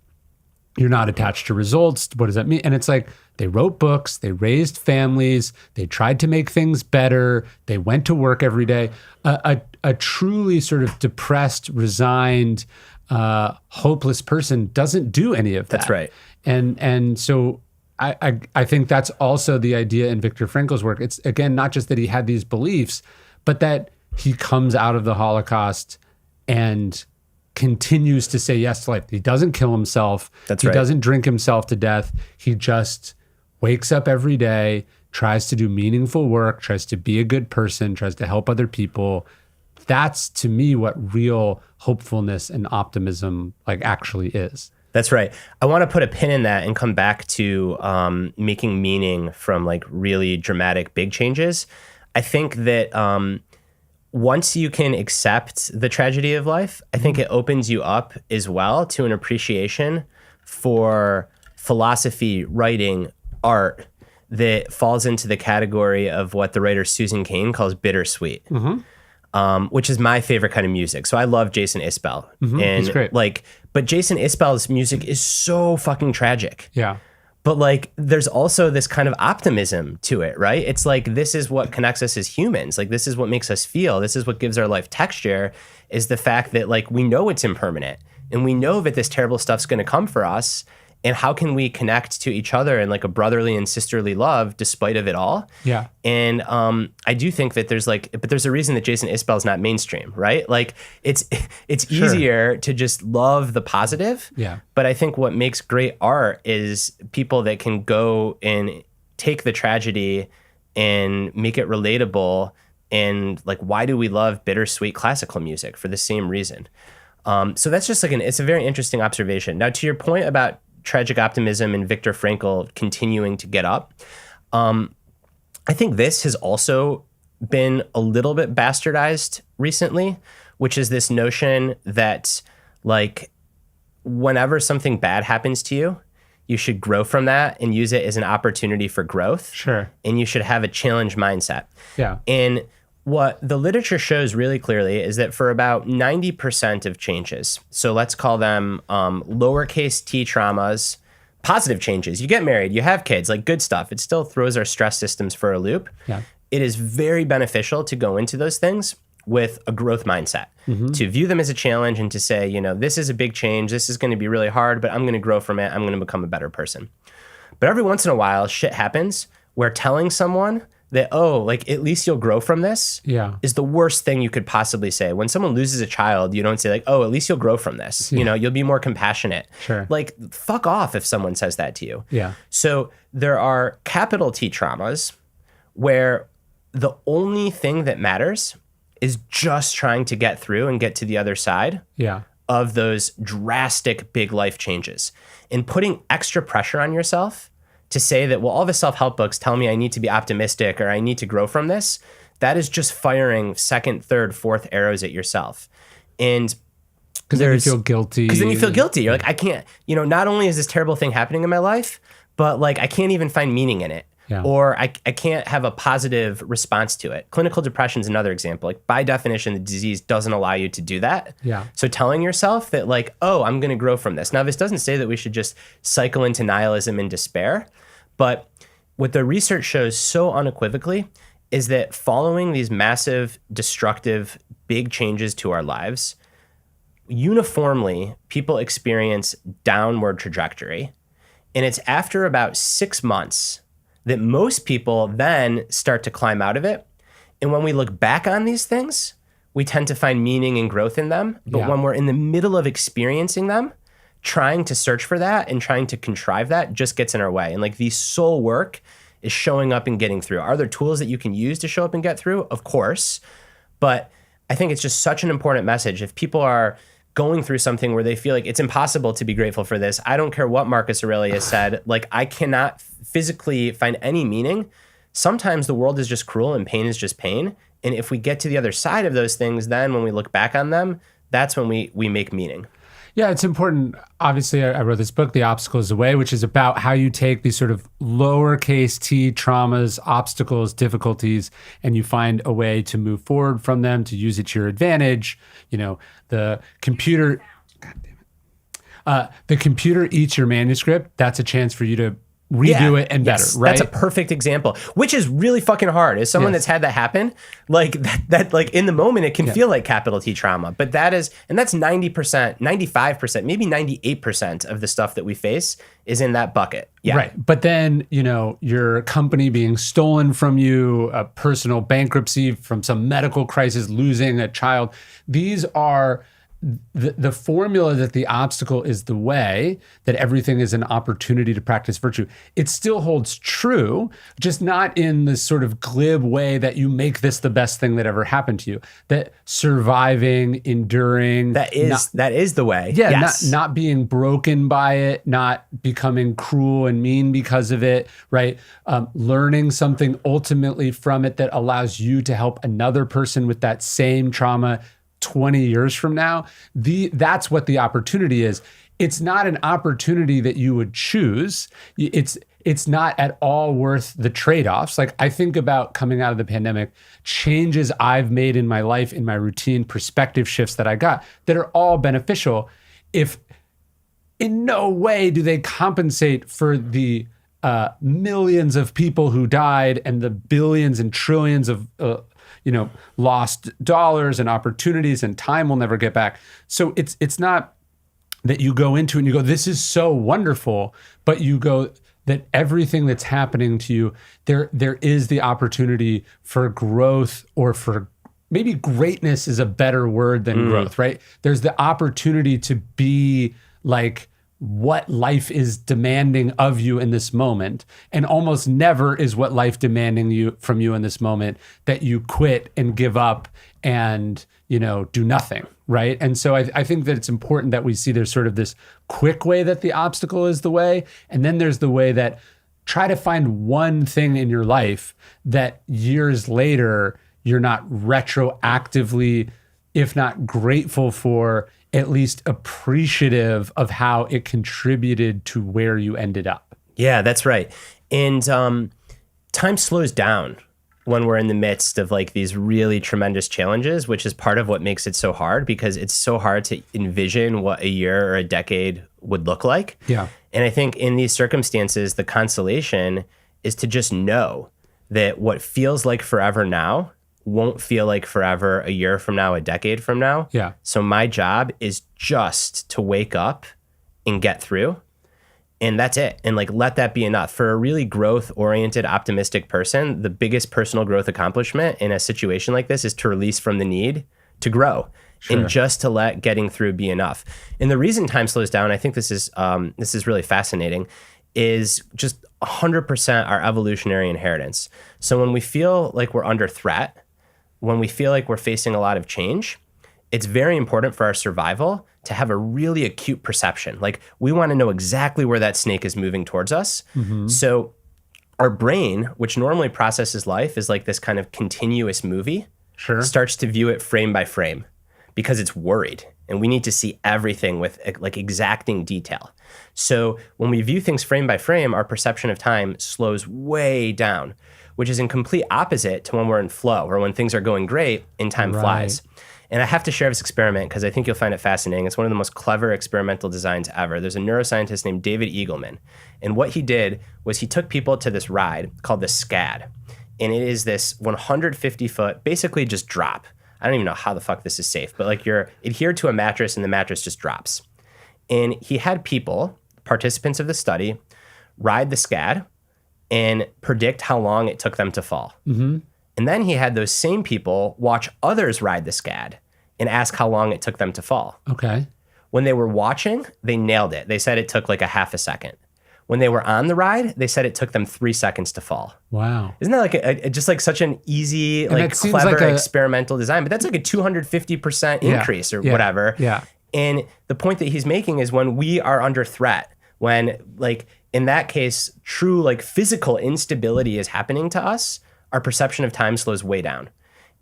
you're not attached to results, what does that mean? And it's like, they wrote books, they raised families, they tried to make things better, they went to work every day. A truly sort of depressed, resigned, hopeless person doesn't do any of that. That's right. And so I think that's also the idea in Viktor Frankl's work. It's, again, not just that he had these beliefs, but that he comes out of the Holocaust and continues to say yes to life. He doesn't kill himself. He doesn't drink himself to death. He just wakes up every day, tries to do meaningful work, tries to be a good person, tries to help other people. That's, to me, what real hopefulness and optimism like actually is. That's right. I want to put a pin in that and come back to making meaning from like really dramatic big changes. I think that once you can accept the tragedy of life, I think it opens you up as well to an appreciation for philosophy, writing, art that falls into the category of what the writer Susan Cain calls bittersweet. Which is my favorite kind of music. So I love Jason Isbell. And he's great. Like, but Jason Isbell's music is so fucking tragic. Yeah. But like, there's also this kind of optimism to it, right? It's like, this is what connects us as humans. Like, this is what makes us feel. This is what gives our life texture, is the fact that like, we know it's impermanent and we know that this terrible stuff's going to come for us. and how can we connect to each other in like a brotherly and sisterly love despite of it all. Yeah. And I do think that there's a reason that Jason Isbell's not mainstream, right? Like it's Sure. easier to just love the positive. Yeah. But I think what makes great art is people that can go and take the tragedy and make it relatable. And like, why do we love bittersweet classical music? For the same reason. So that's just like it's a very interesting observation. Now, to your point about tragic optimism and Viktor Frankl continuing to get up, I think this has also been a little bit bastardized recently, which is this notion that like whenever something bad happens to you, you should grow from that and use it as an opportunity for growth. Sure. And you should have a challenge mindset. Yeah. And what the literature shows really clearly is that for about 90% of changes, so let's call them lowercase t traumas, positive changes, you get married, you have kids, like good stuff, it still throws our stress systems for a loop. Yeah. It is very beneficial to go into those things with a growth mindset, to view them as a challenge and to say, you know, this is a big change, this is going to be really hard, but I'm going to grow from it, I'm going to become a better person. But every once in a while, shit happens where telling someone that, oh, like at least you'll grow from this is the worst thing you could possibly say. When someone loses a child, you don't say like, oh, at least you'll grow from this. You know, you'll be more compassionate. Sure. Like, fuck off if someone says that to you. Yeah. So there are capital T traumas where the only thing that matters is just trying to get through and get to the other side of those drastic big life changes. And putting extra pressure on yourself to say that, well, all the self-help books tell me I need to be optimistic or I need to grow from this, that is just firing second, third, fourth arrows at yourself. And because then you feel guilty. Because then you feel guilty. You're like, I can't, you know, not only is this terrible thing happening in my life, but like I can't even find meaning in it. Yeah. Or I can't have a positive response to it. Clinical depression is another example. Like by definition, the disease doesn't allow you to do that. Yeah. So telling yourself that like, oh, I'm going to grow from this. Now, this doesn't say that we should just cycle into nihilism and despair. But what the research shows so unequivocally is that following these massive, destructive, big changes to our lives, uniformly, people experience downward trajectory. And it's after about 6 months that most people then start to climb out of it. And when we look back on these things, we tend to find meaning and growth in them. But when we're in the middle of experiencing them, trying to search for that and trying to contrive that just gets in our way. And like the soul work is showing up and getting through. Are there tools that you can use to show up and get through? Of course. But I think it's just such an important message. If people are going through something where they feel like it's impossible to be grateful for this, I don't care what Marcus Aurelius said, like I cannot physically find any meaning. Sometimes the world is just cruel and pain is just pain. And if we get to the other side of those things, then when we look back on them, that's when we make meaning. Yeah, it's important. Obviously, I wrote this book, The Obstacle is the Way, which is about how you take these sort of lowercase t traumas, obstacles, difficulties, and you find a way to move forward from them, to use it to your advantage. You know, the computer, God damn it. The computer eats your manuscript. That's a chance for you to redo it and better, right? That's a perfect example, which is really fucking hard. As someone that's had that happen, like that like in the moment, it can feel like capital T trauma, but that's 90%, 95%, maybe 98% of the stuff that we face is in that bucket. Yeah. Right. But then, you know, your company being stolen from you, a personal bankruptcy from some medical crisis, losing a child. These are the formula that the obstacle is the way, that everything is an opportunity to practice virtue. It still holds true, just not in this sort of glib way that you make this the best thing that ever happened to you. That surviving, enduring. That is the way. Yeah, yes. not being broken by it, not becoming cruel and mean because of it, right? Learning something ultimately from it that allows you to help another person with that same trauma 20 years from now. That's what the opportunity is. It's not an opportunity that you would choose. It's not at all worth the trade-offs. Like I think about coming out of the pandemic, changes I've made in my life, in my routine, perspective shifts that I got that are all beneficial. If in no way do they compensate for the millions of people who died and the billions and trillions of lost dollars and opportunities and time we'll never get back. So it's not that you go into and you go, this is so wonderful, but you go that everything that's happening to you, there is the opportunity for growth, or for maybe greatness is a better word than growth, right? There's the opportunity to be like what life is demanding of you in this moment. And almost never is what life demanding from you in this moment that you quit and give up and, do nothing, right? And so I think that it's important that we see there's sort of this quick way that the obstacle is the way. And then there's the way that try to find one thing in your life that years later, you're not retroactively, if not grateful for, at least appreciative of how it contributed to where you ended up. Yeah, that's right. And time slows down when we're in the midst of like these really tremendous challenges, which is part of what makes it so hard, because it's so hard to envision what a year or a decade would look like. Yeah. And I think in these circumstances, the consolation is to just know that what feels like forever now won't feel like forever a year from now, a decade from now. Yeah. So my job is just to wake up and get through. And that's it. And like, let that be enough. For a really growth-oriented, optimistic person, the biggest personal growth accomplishment in a situation like this is to release from the need to grow. Sure. And just to let getting through be enough. And the reason time slows down, I think this is really fascinating, is just 100% our evolutionary inheritance. So when we feel like we're under threat, when we feel like we're facing a lot of change, it's very important for our survival to have a really acute perception. Like, we want to know exactly where that snake is moving towards us. Mm-hmm. So our brain, which normally processes life as like this kind of continuous movie, sure, starts to view it frame by frame because it's worried. And we need to see everything with like exacting detail. So when we view things frame by frame, our perception of time slows way down, which is in complete opposite to when we're in flow, or when things are going great and time flies. And I have to share this experiment because I think you'll find it fascinating. It's one of the most clever experimental designs ever. There's a neuroscientist named David Eagleman. And what he did was he took people to this ride called the SCAD. And it is this 150-foot, basically just drop. I don't even know how the fuck this is safe, but like, you're adhered to a mattress and the mattress just drops. And he had people, participants of the study, ride the SCAD and predict how long it took them to fall. Mm-hmm. And then he had those same people watch others ride the SCAD and ask how long it took them to fall. Okay. When they were watching, they nailed it. They said it took like a half a second. When they were on the ride, they said it took them 3 seconds to fall. Wow. Isn't that like just like such an easy, like clever like experimental design? But that's like a 250% increase or whatever. Yeah. And the point that he's making is when we are under threat, when like in that case, true like physical instability is happening to us, our perception of time slows way down.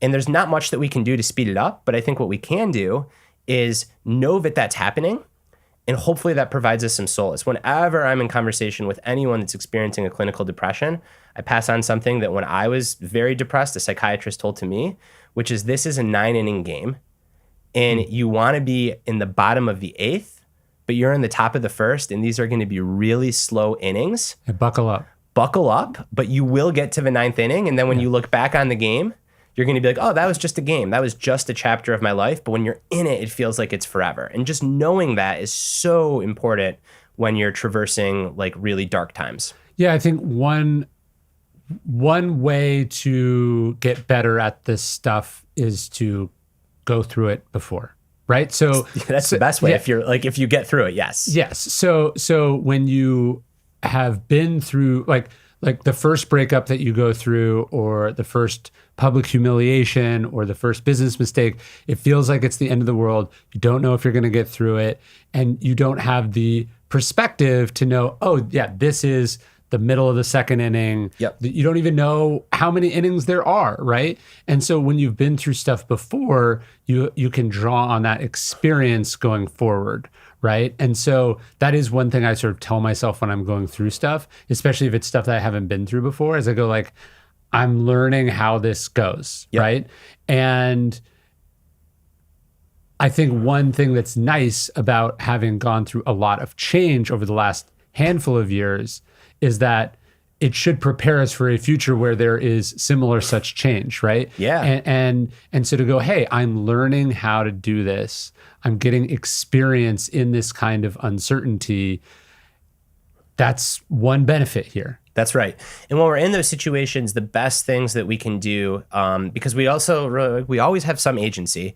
And there's not much that we can do to speed it up. But I think what we can do is know that that's happening. And hopefully that provides us some solace. Whenever I'm in conversation with anyone that's experiencing a clinical depression, I pass on something that when I was very depressed, a psychiatrist told to me, which is this is a 9-inning game. And you want to be in the bottom of the 8th, but you're in the top of the 1st. And these are going to be really slow innings. Hey, buckle up. Buckle up, but you will get to the 9th inning. And then when you look back on the game, you're going to be like, oh, that was just a game. That was just a chapter of my life. But when you're in it, it feels like it's forever. And just knowing that is so important when you're traversing like really dark times. Yeah, I think one way to get better at this stuff is to go through it before, right? So that's the best way. Yeah. If you get through it, yes. Yes. So when you have been through like the first breakup that you go through, or the first public humiliation, or the first business mistake, it feels like it's the end of the world. You don't know if you're going to get through it, and you don't have the perspective to know, oh yeah, this is the middle of the 2nd inning. Yep. You don't even know how many innings there are, right? And so when you've been through stuff before, you can draw on that experience going forward, right? And so that is one thing I sort of tell myself when I'm going through stuff, especially if it's stuff that I haven't been through before, is I go like, I'm learning how this goes, right? And I think one thing that's nice about having gone through a lot of change over the last handful of years is that it should prepare us for a future where there is similar such change, right? Yeah. And so to go, hey, I'm learning how to do this. I'm getting experience in this kind of uncertainty. That's one benefit here. That's right. And when we're in those situations, the best things that we can do, because we always have some agency,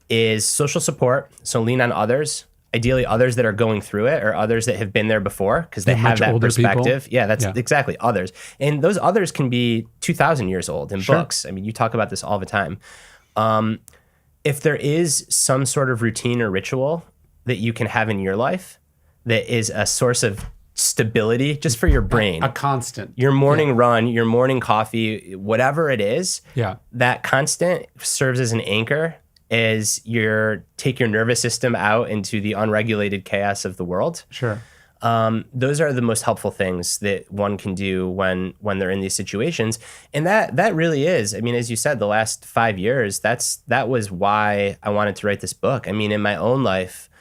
is social support. So lean on others, ideally others that are going through it or others that have been there before because they have that perspective. People. Yeah, exactly, others. And those others can be 2,000 years old in books. I mean, you talk about this all the time. If there is some sort of routine or ritual that you can have in your life that is a source of stability just for your brain, a constant, your morning run, your morning coffee, whatever it is, that constant serves as an anchor as take your nervous system out into the unregulated chaos of the world. Sure. Those are the most helpful things that one can do when they're in these situations. And that really is, I mean, as you said, the last 5 years, that was why I wanted to write this book. I mean, in my own life,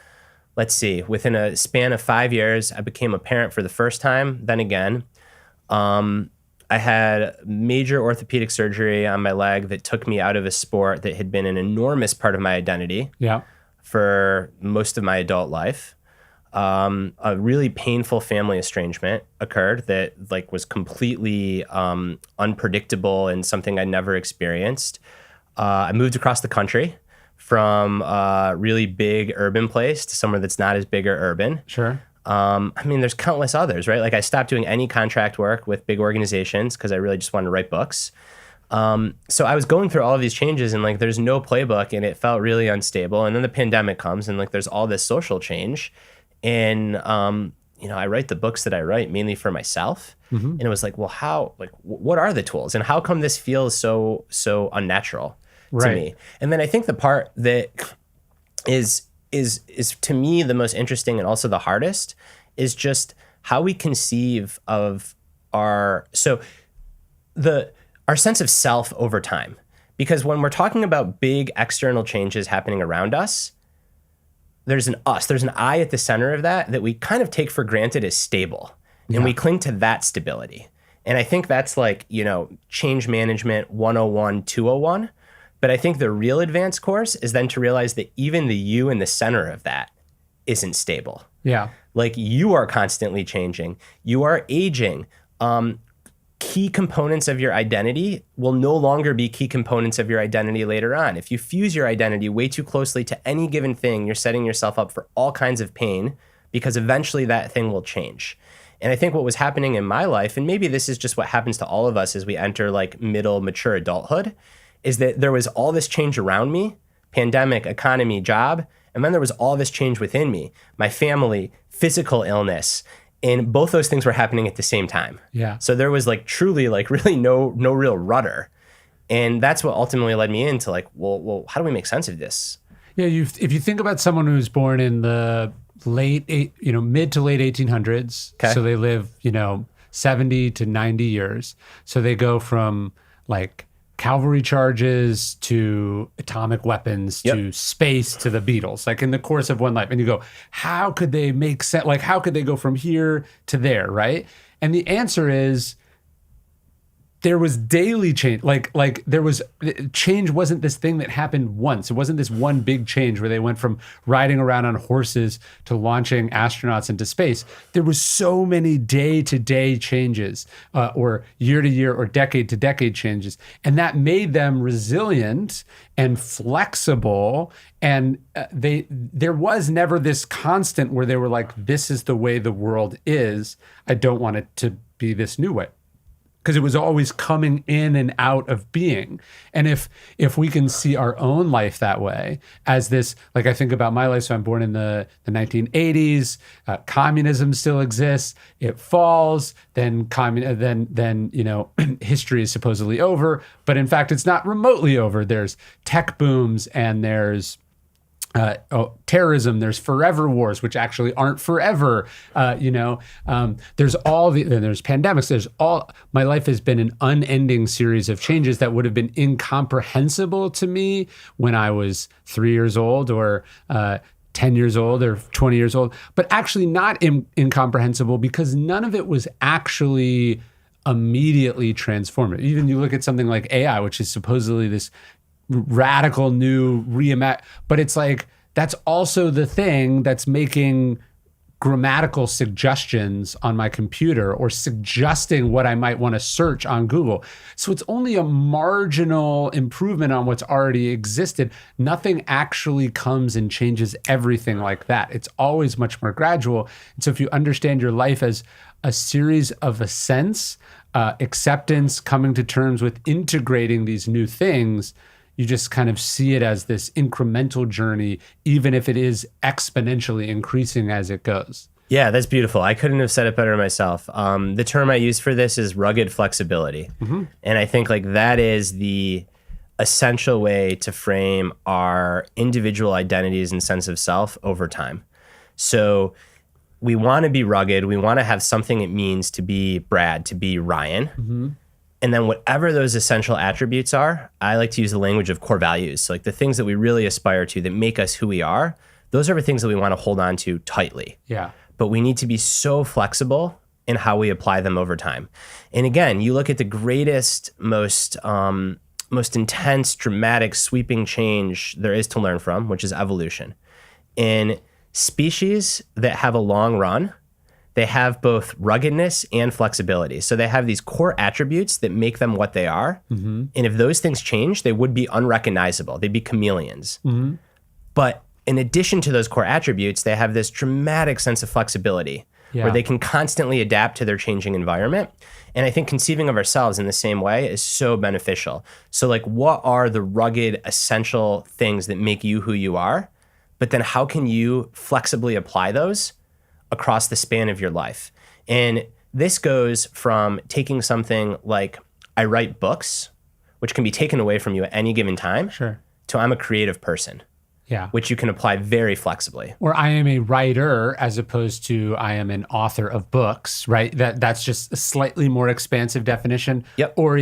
let's see, within a span of 5 years, I became a parent for the first time. Then again, I had major orthopedic surgery on my leg that took me out of a sport that had been an enormous part of my identity for most of my adult life. A really painful family estrangement occurred that was completely unpredictable and something I'd never experienced. I moved across the country from a really big urban place to somewhere that's not as big or urban. Sure. I mean, there's countless others, right? Like I stopped doing any contract work with big organizations because I really just wanted to write books. So I was going through all of these changes and there's no playbook and it felt really unstable. And then the pandemic comes and there's all this social change. And, I write the books that I write mainly for myself. Mm-hmm. And it was well, what are the tools and how come this feels so unnatural to me? And then I think the part that is to me the most interesting and also the hardest is just how we conceive of our sense of self over time. Because when we're talking about big external changes happening around us, there's an I at the center of that we kind of take for granted as stable. And we cling to that stability. And I think that's change management 101, 201. But I think the real advanced course is then to realize that even the you in the center of that isn't stable. Yeah. You are constantly changing. You are aging. Key components of your identity will no longer be key components of your identity later on. If you fuse your identity way too closely to any given thing, you're setting yourself up for all kinds of pain because eventually that thing will change. And I think what was happening in my life, and maybe this is just what happens to all of us as we enter middle mature adulthood, is that there was all this change around me, pandemic, economy, job, and then there was all this change within me, my family, physical illness, and both those things were happening at the same time. Yeah. So there was truly really no real rudder. And that's what ultimately led me into well, how do we make sense of this? Yeah, if you think about someone who's born in the mid to late 1800s, okay. So they live, 70 to 90 years. So they go from cavalry charges to atomic weapons to space to the Beatles, in the course of one life. And you go, how could they make sense? How could they go from here to there, right? And the answer is there was daily change. Change wasn't this thing that happened once. It wasn't this one big change where they went from riding around on horses to launching astronauts into space. There was so many day-to-day changes, or year-to-year or decade-to-decade changes. And that made them resilient and flexible. And there was never this constant where they were this is the way the world is. I don't want it to be this new way. Because it was always coming in and out of being. And if we can see our own life that way, as this, I think about my life, so I'm born in the 1980s, communism still exists, it falls, then history is supposedly over, but in fact, it's not remotely over. There's tech booms and there's terrorism, there's forever wars, which actually aren't forever. There's there's pandemics. My life has been an unending series of changes that would have been incomprehensible to me when I was 3 years old or 10 years old or 20 years old, but actually not incomprehensible because none of it was actually immediately transformative. Even you look at something like AI, which is supposedly this radical new but it's like, that's also the thing that's making grammatical suggestions on my computer or suggesting what I might want to search on Google. So it's only a marginal improvement on what's already existed. Nothing actually comes and changes everything like that. It's always much more gradual. And so if you understand your life as a series of ascents, acceptance, coming to terms with integrating these new things, you just kind of see it as this incremental journey, even if it is exponentially increasing as it goes. Yeah, that's beautiful. I couldn't have said it better myself. The term I use for this is rugged flexibility. Mm-hmm. And I think like that is the essential way to frame our individual identities and sense of self over time. So we want to be rugged. We want to have something it means to be Brad, to be Ryan. Mm-hmm. And then whatever those essential attributes are, I like to use the language of core values. So like the things that we really aspire to that make us who we are, those are the things that we want to hold on to tightly. Yeah. But we need to be so flexible in how we apply them over time. And again, you look at the greatest, most intense, dramatic, sweeping change there is to learn from, which is evolution. In species that have a long run, they have both ruggedness and flexibility. So they have these core attributes that make them what they are. Mm-hmm. And if those things change, they would be unrecognizable. They'd be chameleons. Mm-hmm. But in addition to those core attributes, they have this dramatic sense of flexibility where they can constantly adapt to their changing environment. And I think conceiving of ourselves in the same way is so beneficial. So like, what are the rugged, essential things that make you who you are? But then how can you flexibly apply those across the span of your life? And this goes from taking something like I write books, which can be taken away from you at any given time, to I'm a creative person, which you can apply very flexibly. Or I am a writer as opposed to I am an author of books, right? That's just a slightly more expansive definition. Yep. Or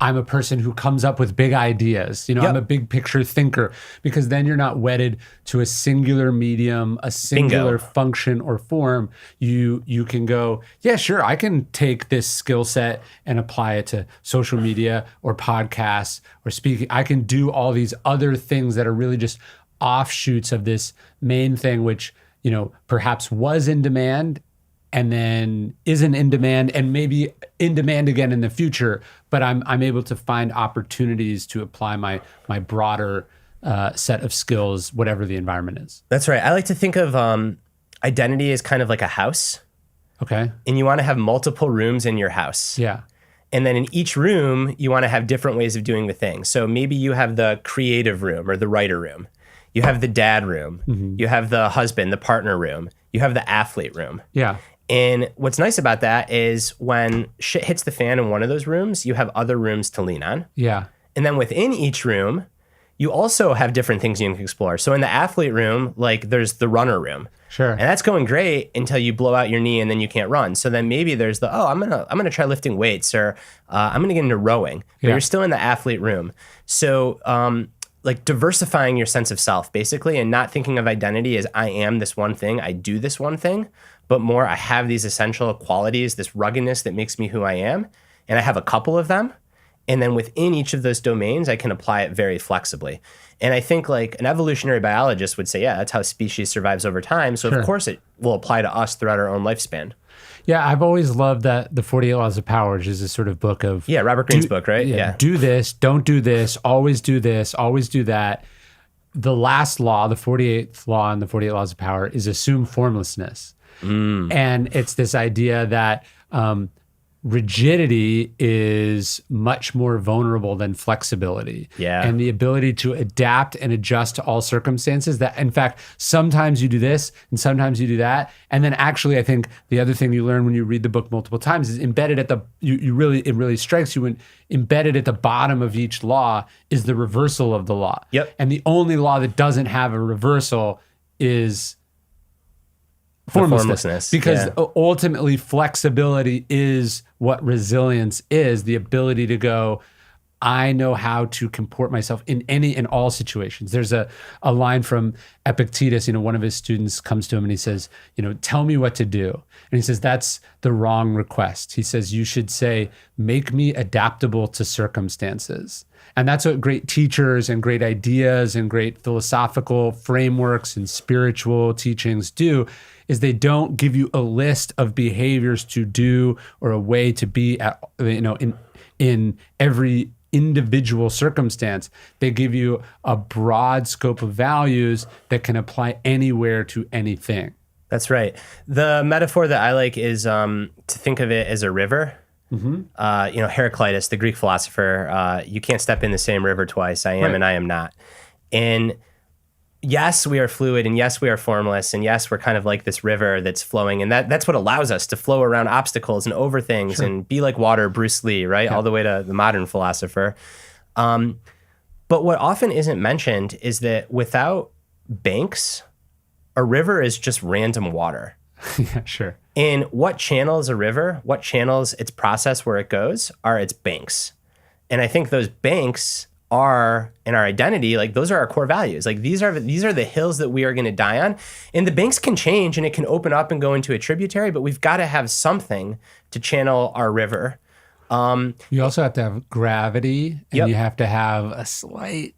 I'm a person who comes up with big ideas. I'm a big picture thinker, because then you're not wedded to a singular medium, a singular function or form. You can go, yeah, sure, I can take this skill set and apply it to social media or podcasts or speaking. I can do all these other things that are really just offshoots of this main thing, which, perhaps was in demand and then isn't in demand and maybe in demand again in the future. But I'm able to find opportunities to apply my broader set of skills, whatever the environment is. That's right. I like to think of identity as kind of like a house. Okay. And you want to have multiple rooms in your house. Yeah. And then in each room, you want to have different ways of doing the thing. So maybe you have the creative room or the writer room. You have the dad room. Mm-hmm. You have the husband, the partner room. You have the athlete room. Yeah. And what's nice about that is when shit hits the fan in one of those rooms, you have other rooms to lean on. Yeah. And then within each room, you also have different things you can explore. So in the athlete room, like there's the runner room. Sure. And that's going great until you blow out your knee and then you can't run. So then maybe there's I'm gonna try lifting weights, or I'm gonna get into rowing. But you're still in the athlete room. So like diversifying your sense of self, basically, and not thinking of identity as I am this one thing, I do this one thing, but more I have these essential qualities, this ruggedness that makes me who I am, and I have a couple of them. And then within each of those domains, I can apply it very flexibly. And I think like an evolutionary biologist would say, yeah, that's how species survives over time. So of course it will apply to us throughout our own lifespan. Yeah, I've always loved that the 48 Laws of Power, which is a sort of book of... Yeah, Robert Greene's book, right? Yeah. Do this, don't do this, always do that. The last law, the 48th law in the 48 Laws of Power, is assume formlessness. And it's this idea that rigidity is much more vulnerable than flexibility. Yeah. And the ability to adapt and adjust to all circumstances, that in fact, sometimes you do this and sometimes you do that. And then actually, I think the other thing you learn when you read the book multiple times is embedded at it really strikes you when embedded at the bottom of each law is the reversal of the law. Yep. And the only law that doesn't have a reversal is formlessness, because ultimately flexibility is what resilience is, the ability to go, I know how to comport myself in all situations. There's a line from Epictetus, one of his students comes to him and he says, tell me what to do. And he says, that's the wrong request. He says, you should say, make me adaptable to circumstances. And that's what great teachers and great ideas and great philosophical frameworks and spiritual teachings do, is they don't give you a list of behaviors to do or a way to be in every individual circumstance. They give you a broad scope of values that can apply anywhere to anything. That's right. The metaphor that I like is to think of it as a river. Heraclitus, the Greek philosopher, you can't step in the same river twice. I am Right. and I am not. And yes, we are fluid, and yes, we are formless, and yes, we're kind of like this river that's flowing, and that's what allows us to flow around obstacles and over things and be like water, Bruce Lee, right? All the way to the modern philosopher. But what often isn't mentioned is that without banks, a river is just random water. Yeah, sure. And what channels a river, what channels its process where it goes, are its banks. And I think those banks are in our identity, like those are our core values. Like these are the hills that we are going to die on. And the banks can change and it can open up and go into a tributary, but we've got to have something to channel our river. You also have to have gravity, and Yep. you have to have a slight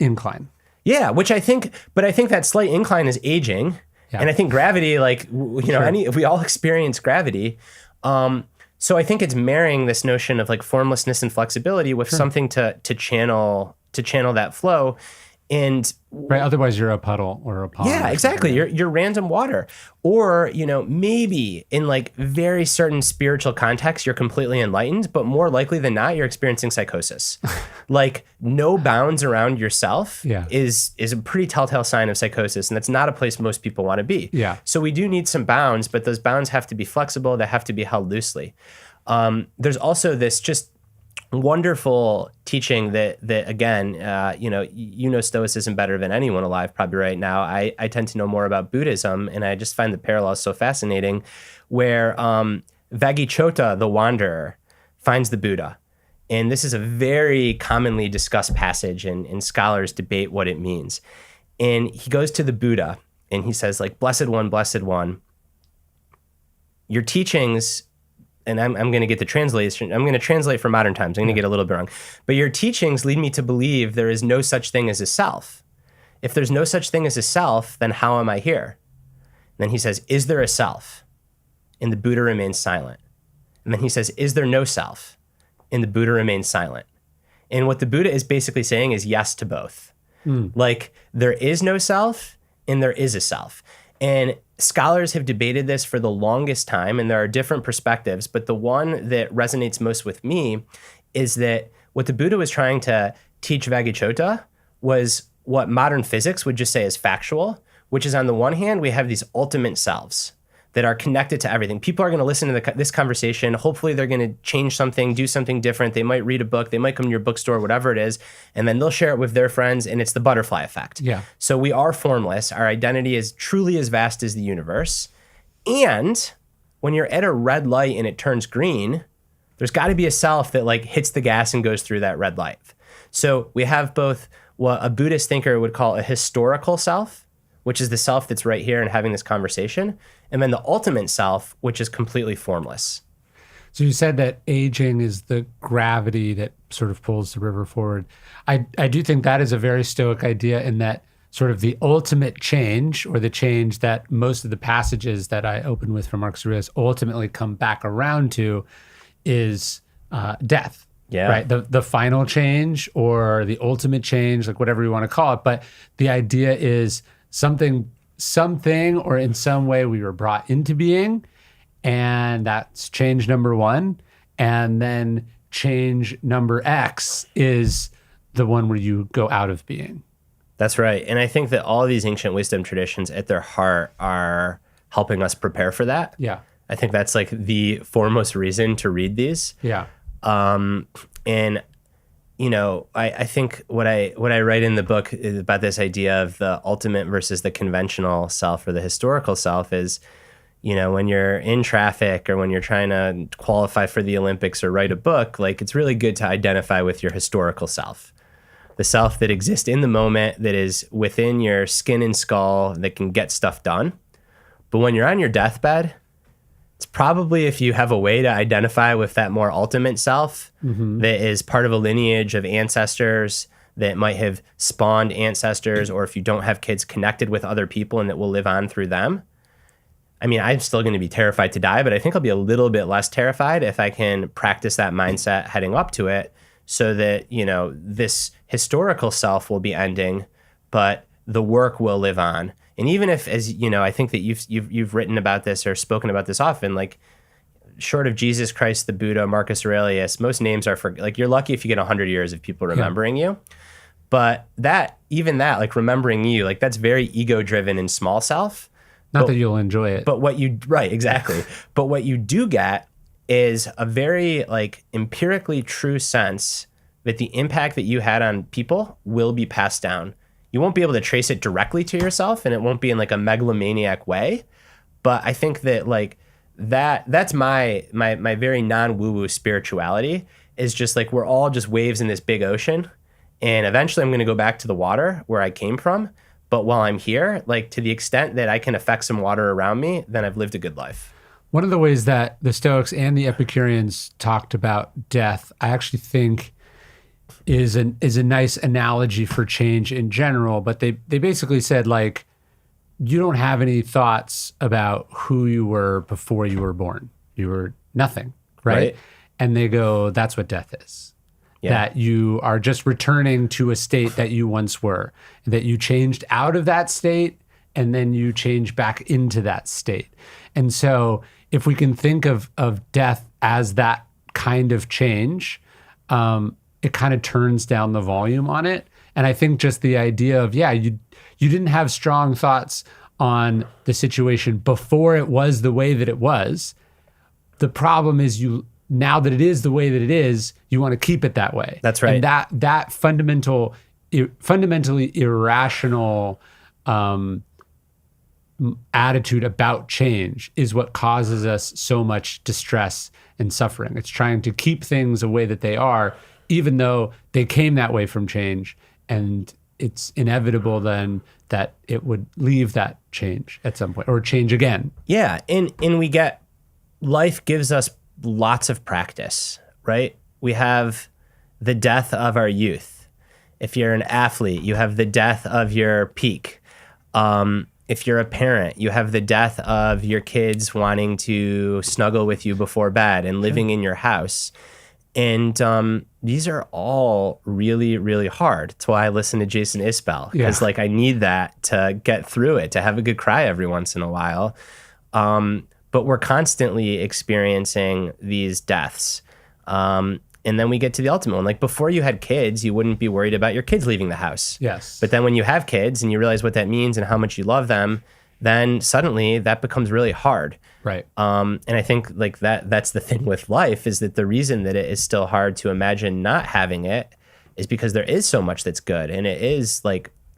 incline. Yeah, which I think that slight incline is aging. Yeah. And I think gravity, like, we all experience gravity. So I think it's marrying this notion of like formlessness and flexibility with something to channel that flow. And Right. Otherwise, you're a puddle or a pond. yeah, or exactly. something. You're random water. Or, maybe in like very certain spiritual contexts, you're completely enlightened, but more likely than not, you're experiencing psychosis. Like no bounds around yourself Yeah. is a pretty telltale sign of psychosis. And that's not a place most people want to be. Yeah. So we do need some bounds, but those bounds have to be flexible. They have to be held loosely. There's also this just wonderful teaching that again, Stoicism better than anyone alive probably right now. I tend to know more about Buddhism, and I just find the parallels so fascinating, where Vaggichota, the wanderer, finds the Buddha. And this is a very commonly discussed passage, and scholars debate what it means. And he goes to the Buddha, and he says, like, blessed one, your teachings, and I'm going to get the translation. I'm going to translate for modern times. I'm going to get a little bit wrong. But your teachings lead me to believe there is no such thing as a self. If there's no such thing as a self, then how am I here? And then he says, is there a self? And the Buddha remains silent. And then he says, is there no self? And the Buddha remains silent. And what the Buddha is basically saying is yes to both. Like there is no self and there is a self. And scholars have debated this for the longest time, and there are different perspectives, but the one that resonates most with me is that what the Buddha was trying to teach Vaggichota was what modern physics would just say is factual, which is on the one hand, we have these ultimate selves that are connected to everything. People are going to listen to this conversation. Hopefully they're going to change something, do something different. They might read a book. They might come to your bookstore, whatever it is, and then they'll share it with their friends, and it's the butterfly effect. Yeah. So we are formless. Our identity is truly as vast as the universe. And when you're at a red light and it turns green, there's got to be a self that like hits the gas and goes through that red light. So we have both what a Buddhist thinker would call a historical self, which is the self that's right here and having this conversation, and then the ultimate self, which is completely formless. So you said that aging is the gravity that sort of pulls the river forward. I do think that is a very Stoic idea, in that sort of the ultimate change, or the change that most of the passages that I open with from Marcus Aurelius ultimately come back around to, is death. Yeah. Right. The final change, or the ultimate change, like whatever you want to call it. But the idea is something or in some way we were brought into being, and that's change number one. And then change number X is the one where you go out of being. That's right. And I think that all these ancient wisdom traditions at their heart are helping us prepare for that. Yeah. I think that's like the foremost reason to read these. Yeah. And I think what I write in the book is about this idea of the ultimate versus the conventional self, or the historical self, is, when you're in traffic or when you're trying to qualify for the Olympics or write a book, like it's really good to identify with your historical self, the self that exists in the moment, that is within your skin and skull, that can get stuff done. But when you're on your deathbed, it's probably, if you have a way to identify with that more ultimate self that is part of a lineage of ancestors that might have spawned ancestors, or if you don't have kids, connected with other people and that will live on through them. I mean, I'm still going to be terrified to die, but I think I'll be a little bit less terrified if I can practice that mindset heading up to it, so that, this historical self will be ending, but the work will live on. And even if, as I think that you've written about this or spoken about this often, like short of Jesus Christ, the Buddha, Marcus Aurelius, most names are you're lucky if you get 100 years of people remembering you. But even that, like remembering you, like that's very ego driven and small self. Not that you'll enjoy it. But right, exactly. But what you do get is a very empirically true sense that the impact that you had on people will be passed down. You won't be able to trace it directly to yourself, and it won't be in a megalomaniac way. But I think that that's my very non-woo-woo spirituality, is just we're all just waves in this big ocean. And eventually I'm going to go back to the water where I came from. But while I'm here, to the extent that I can affect some water around me, then I've lived a good life. One of the ways that the Stoics and the Epicureans talked about death, I actually think is a nice analogy for change in general. But they basically said, you don't have any thoughts about who you were before you were born. You were nothing, right? And they go, that's what death is. Yeah. That you are just returning to a state that you once were, that you changed out of that state and then you change back into that state. And so if we can think of death as that kind of change, it kind of turns down the volume on it. And I think just the idea of, you didn't have strong thoughts on the situation before it was the way that it was. The problem is now that it is the way that it is, you want to keep it that way. That's right. And that fundamentally irrational attitude about change is what causes us so much distress and suffering. It's trying to keep things the way that they are, even though they came that way from change, and it's inevitable then that it would leave that change at some point or change again. Yeah, and life gives us lots of practice, right? We have the death of our youth. If you're an athlete, you have the death of your peak. If you're a parent, you have the death of your kids wanting to snuggle with you before bed and living in your house. And these are all really, really hard. That's why I listen to Jason Isbell, because I need that to get through it, to have a good cry every once in a while. But we're constantly experiencing these deaths. And then we get to the ultimate one. Before you had kids, you wouldn't be worried about your kids leaving the house. Yes. But then when you have kids and you realize what that means and how much you love them, then suddenly that becomes really hard. Right. And I think that's the thing with life, is that the reason that it is still hard to imagine not having it is because there is so much that's good. And it is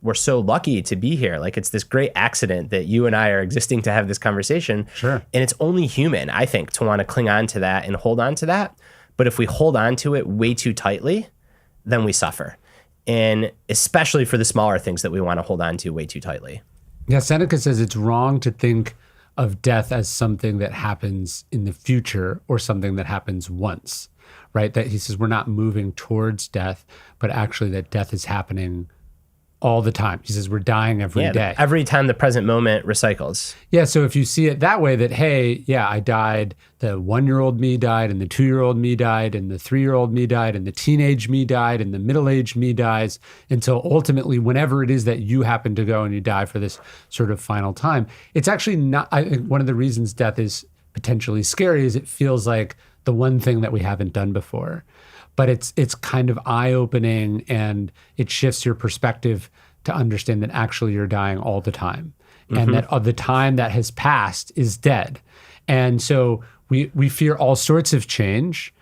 we're so lucky to be here. It's this great accident that you and I are existing to have this conversation. Sure. And it's only human, I think, to want to cling on to that and hold on to that. But if we hold on to it way too tightly, then we suffer. And especially for the smaller things that we want to hold on to way too tightly. Yeah, Seneca says it's wrong to think of death as something that happens in the future or something that happens once, right? That he says we're not moving towards death, but actually that death is happening all the time. He says we're dying every day. Every time the present moment recycles. Yeah, so if you see it that way, that, hey, I died, the 1-year-old me died, and the 2-year-old me died, and the 3-year-old me died, and the teenage me died, and the middle-aged me dies, until ultimately whenever it is that you happen to go and you die for this sort of final time. It's actually not, I think one of the reasons death is potentially scary is it feels like the one thing that we haven't done before. But it's kind of eye-opening, and it shifts your perspective to understand that actually you're dying all the time, and that the time that has passed is dead. And so we fear all sorts of change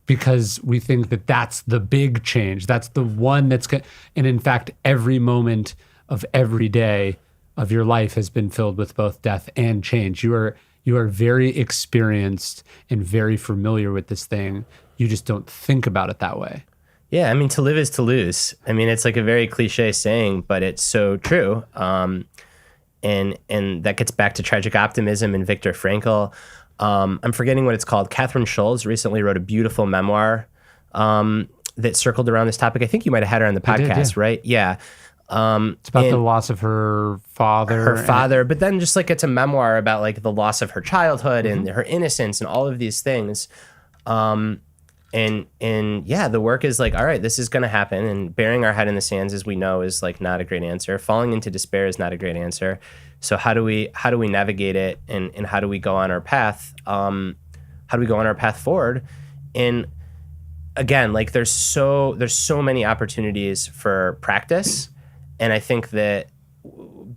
because we think that that's the big change. That's the one that's going. And in fact, every moment of every day of your life has been filled with both death and change. You You are very experienced and very familiar with this thing. You just don't think about it that way. Yeah, I mean, to live is to lose. I mean, it's like a very cliche saying, but it's so true. And that gets back to tragic optimism and Viktor Frankl. I'm forgetting what it's called. Catherine Schulz recently wrote a beautiful memoir that circled around this topic. I think you might have had her on the podcast, right? Yeah. It's about the loss of her father. But then just like it's a memoir about like the loss of her childhood and her innocence and all of these things. And yeah, the work is like, all right, this is going to happen. And burying our head in the sands, as we know, is like not a great answer. Falling into despair is not a great answer. So how do we navigate it, and how do we go on our path? How do we go on our path forward? And again, like there's so many opportunities for practice, and I think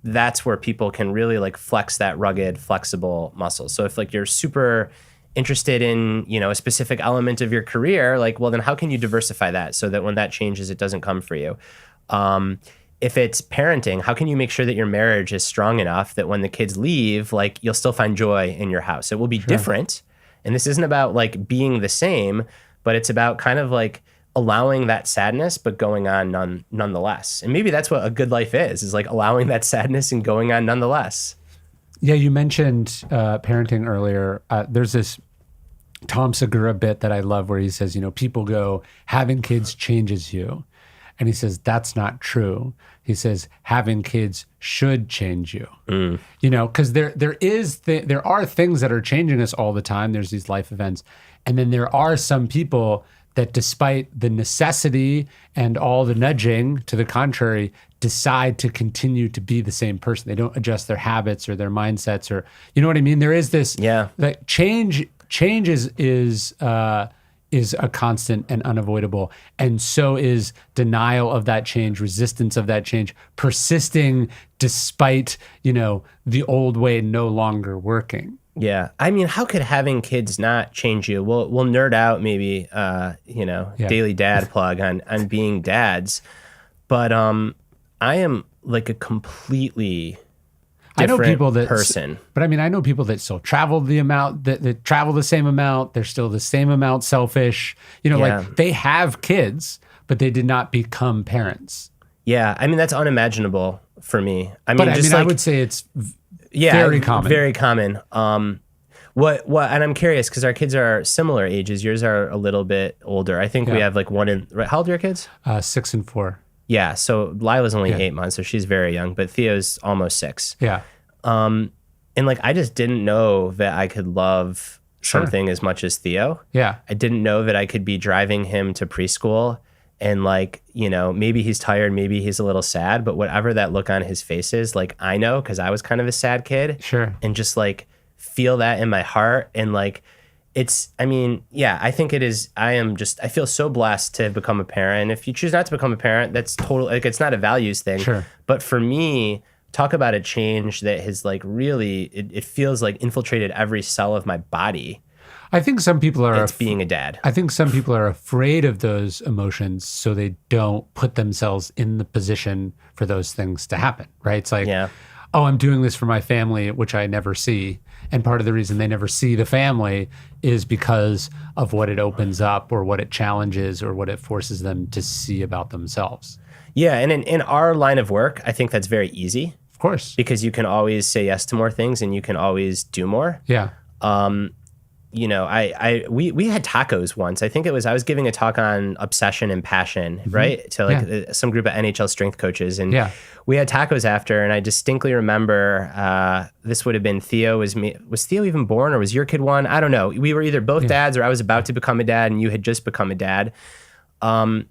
that's where people can really like flex that rugged, flexible muscle. So if like you're super interested in, you know, a specific element of your career, like, well, then how can you diversify that so that when that changes, it doesn't come for you? If it's parenting, how can you make sure that your marriage is strong enough that when the kids leave, like you'll still find joy in your house? It will be different. And this isn't about like being the same, but it's about kind of like allowing that sadness, but going on nonetheless. And maybe that's what a good life is like allowing that sadness and going on nonetheless. Yeah, you mentioned parenting earlier. There's this Tom Segura bit that I love where he says, you know, people go, having kids changes you. And he says, that's not true. He says, having kids should change you. You know, because there are things that are changing us all the time. There's these life events. And then there are some people that despite the necessity and all the nudging to the contrary, decide to continue to be the same person. They don't adjust their habits or their mindsets, or, you know what I mean? There is this, like change is a constant and unavoidable. And so is denial of that change, resistance of that change, persisting despite, you know, the old way no longer working. Yeah. I mean, how could having kids not change you? We'll nerd out maybe, daily dad plug on being dads. But I am like a completely different person. But I mean, I know people that still travel the amount, that travel the same amount. They're still the same amount selfish. You know, like they have kids, but they did not become parents. Yeah. I mean, that's unimaginable for me. I would say it's very common. Very common. What, and I'm curious because our kids are similar ages. Yours are a little bit older. I think we have like right? How old are your kids? 6 and 4. Yeah. So Lila's only 8 months, so she's very young, but Theo's almost 6. Yeah. And like, I just didn't know that I could love something as much as Theo. Yeah. I didn't know that I could be driving him to preschool and like, you know, maybe he's tired, maybe he's a little sad, but whatever that look on his face is, like, I know, because I was kind of a sad kid. Sure. And just like feel that in my heart. And like, I think it is, I feel so blessed to have become a parent. If you choose not to become a parent, that's totally, like, it's not a values thing. Sure. But for me, talk about a change that has like really, it feels like infiltrated every cell of my body. I think some people are being a dad. I think some people are afraid of those emotions, so they don't put themselves in the position for those things to happen, right? It's like, oh, I'm doing this for my family, which I never see. And part of the reason they never see the family is because of what it opens up or what it challenges or what it forces them to see about themselves. Yeah, and in our line of work, I think that's very easy. Of course. Because you can always say yes to more things and you can always do more. Yeah. You know, we had tacos once. I think I was giving a talk on obsession and passion, right? To like some group of NHL strength coaches. And we had tacos after, and I distinctly remember this would have been Theo. Was Theo even born, or was your kid one? I don't know. We were either both dads, or I was about to become a dad and you had just become a dad. And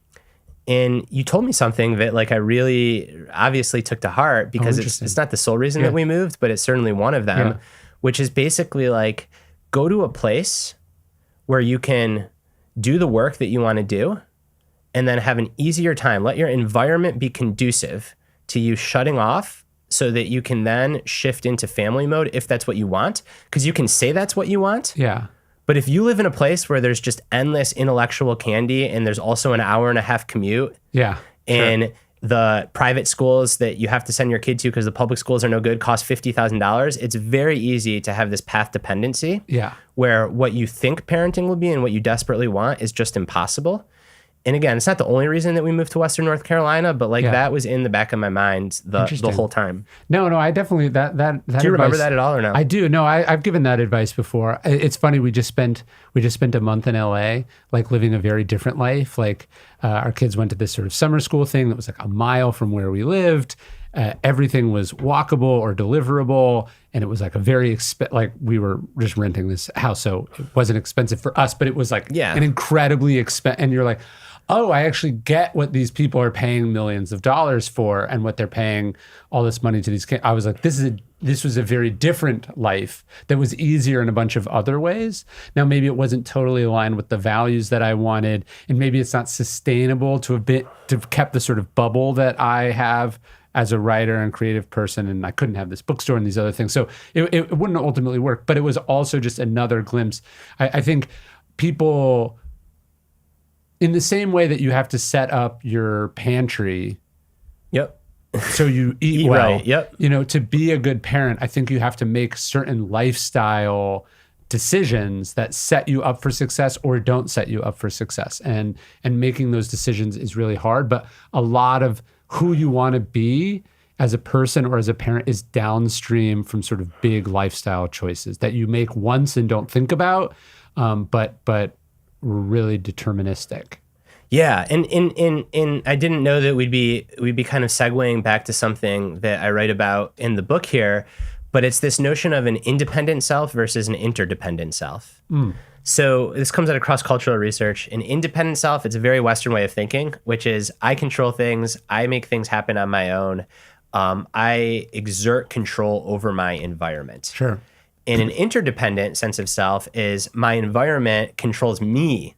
you told me something that like I really obviously took to heart, because it's not the sole reason that we moved, but it's certainly one of them, which is basically like, go to a place where you can do the work that you want to do and then have an easier time. Let your environment be conducive to you shutting off so that you can then shift into family mode if that's what you want. Because you can say that's what you want. Yeah. But if you live in a place where there's just endless intellectual candy and there's also an hour and a half commute. Yeah. And the private schools that you have to send your kid to because the public schools are no good cost $50,000. It's very easy to have this path dependency where what you think parenting will be and what you desperately want is just impossible. And again, it's not the only reason that we moved to Western North Carolina, but like that was in the back of my mind the whole time. No, I definitely that. Do you remember that at all or no? I do. No, I've given that advice before. It's funny. We just spent a month in LA, like living a very different life. Like our kids went to this sort of summer school thing that was like a mile from where we lived. Everything was walkable or deliverable, and it was like a very like we were just renting this house, so it wasn't expensive for us, but it was like an incredibly expensive. And you're like, oh, I actually get what these people are paying millions of dollars for and what they're paying all this money to these kids. I was like, this was a very different life that was easier in a bunch of other ways. Now, maybe it wasn't totally aligned with the values that I wanted, and maybe it's not sustainable to have kept the sort of bubble that I have as a writer and creative person, and I couldn't have this bookstore and these other things. So it wouldn't ultimately work, but it was also just another glimpse. I think people, in the same way that you have to set up your pantry, so you eat well, to be a good parent, I think you have to make certain lifestyle decisions that set you up for success or don't set you up for success. And making those decisions is really hard, but a lot of who you want to be as a person or as a parent is downstream from sort of big lifestyle choices that you make once and don't think about, but really deterministic. Yeah, and I didn't know that we'd be kind of segueing back to something that I write about in the book here, but it's this notion of an independent self versus an interdependent self. So this comes out of cross-cultural research. An independent self, it's a very Western way of thinking, which is I control things, I make things happen on my own, I exert control over my environment. Sure. And an interdependent sense of self is my environment controls me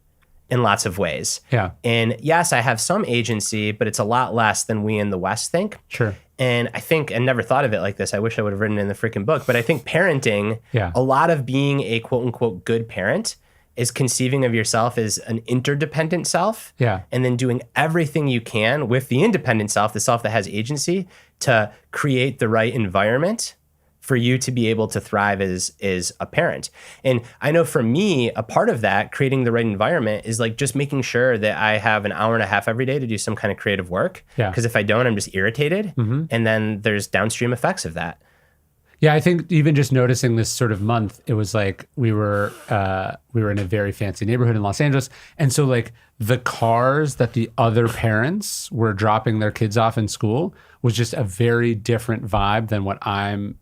in lots of ways. Yeah. And yes, I have some agency, but it's a lot less than we in the West think. Sure. And I think, and never thought of it like this, I wish I would have written it in the freaking book, but I think parenting, a lot of being a quote unquote good parent is conceiving of yourself as an interdependent self. Yeah. And then doing everything you can with the independent self, the self that has agency, to create the right environment for you to be able to thrive as a parent. And I know for me, a part of that, creating the right environment, is like just making sure that I have an hour and a half every day to do some kind of creative work. Yeah. Because if I don't, I'm just irritated. And then there's downstream effects of that. Yeah, I think even just noticing this sort of month, it was like we were in a very fancy neighborhood in Los Angeles. And so like the cars that the other parents were dropping their kids off in school was just a very different vibe than what I'm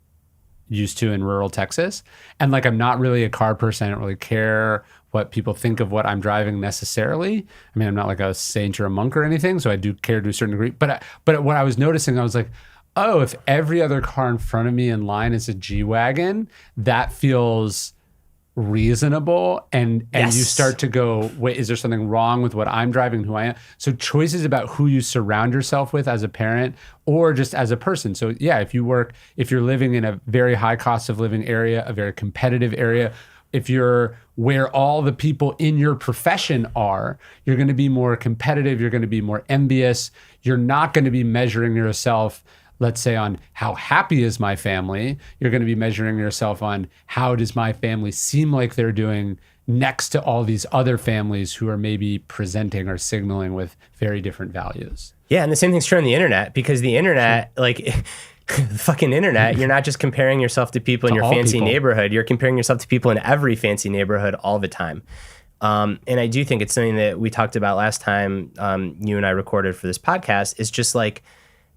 used to in rural Texas. And like, I'm not really a car person. I don't really care what people think of what I'm driving necessarily. I mean, I'm not like a saint or a monk or anything, so I do care to a certain degree. But what I was noticing, I was like, oh, if every other car in front of me in line is a G-Wagon, that feels reasonable. And you start to go, wait, is there something wrong with what I'm driving, who I am? So choices about who you surround yourself with as a parent or just as a person. So yeah, if you're living in a very high cost of living area, a very competitive area, if you're where all the people in your profession are, you're going to be more competitive, you're going to be more envious, you're not going to be measuring yourself, let's say, on how happy is my family. You're going to be measuring yourself on how does my family seem like they're doing next to all these other families who are maybe presenting or signaling with very different values. Yeah, and the same thing's true on the internet, because the internet, like the fucking internet, you're not just comparing yourself to people in your fancy neighborhood. You're comparing yourself to people in every fancy neighborhood all the time. And I do think it's something that we talked about last time you and I recorded for this podcast, is just like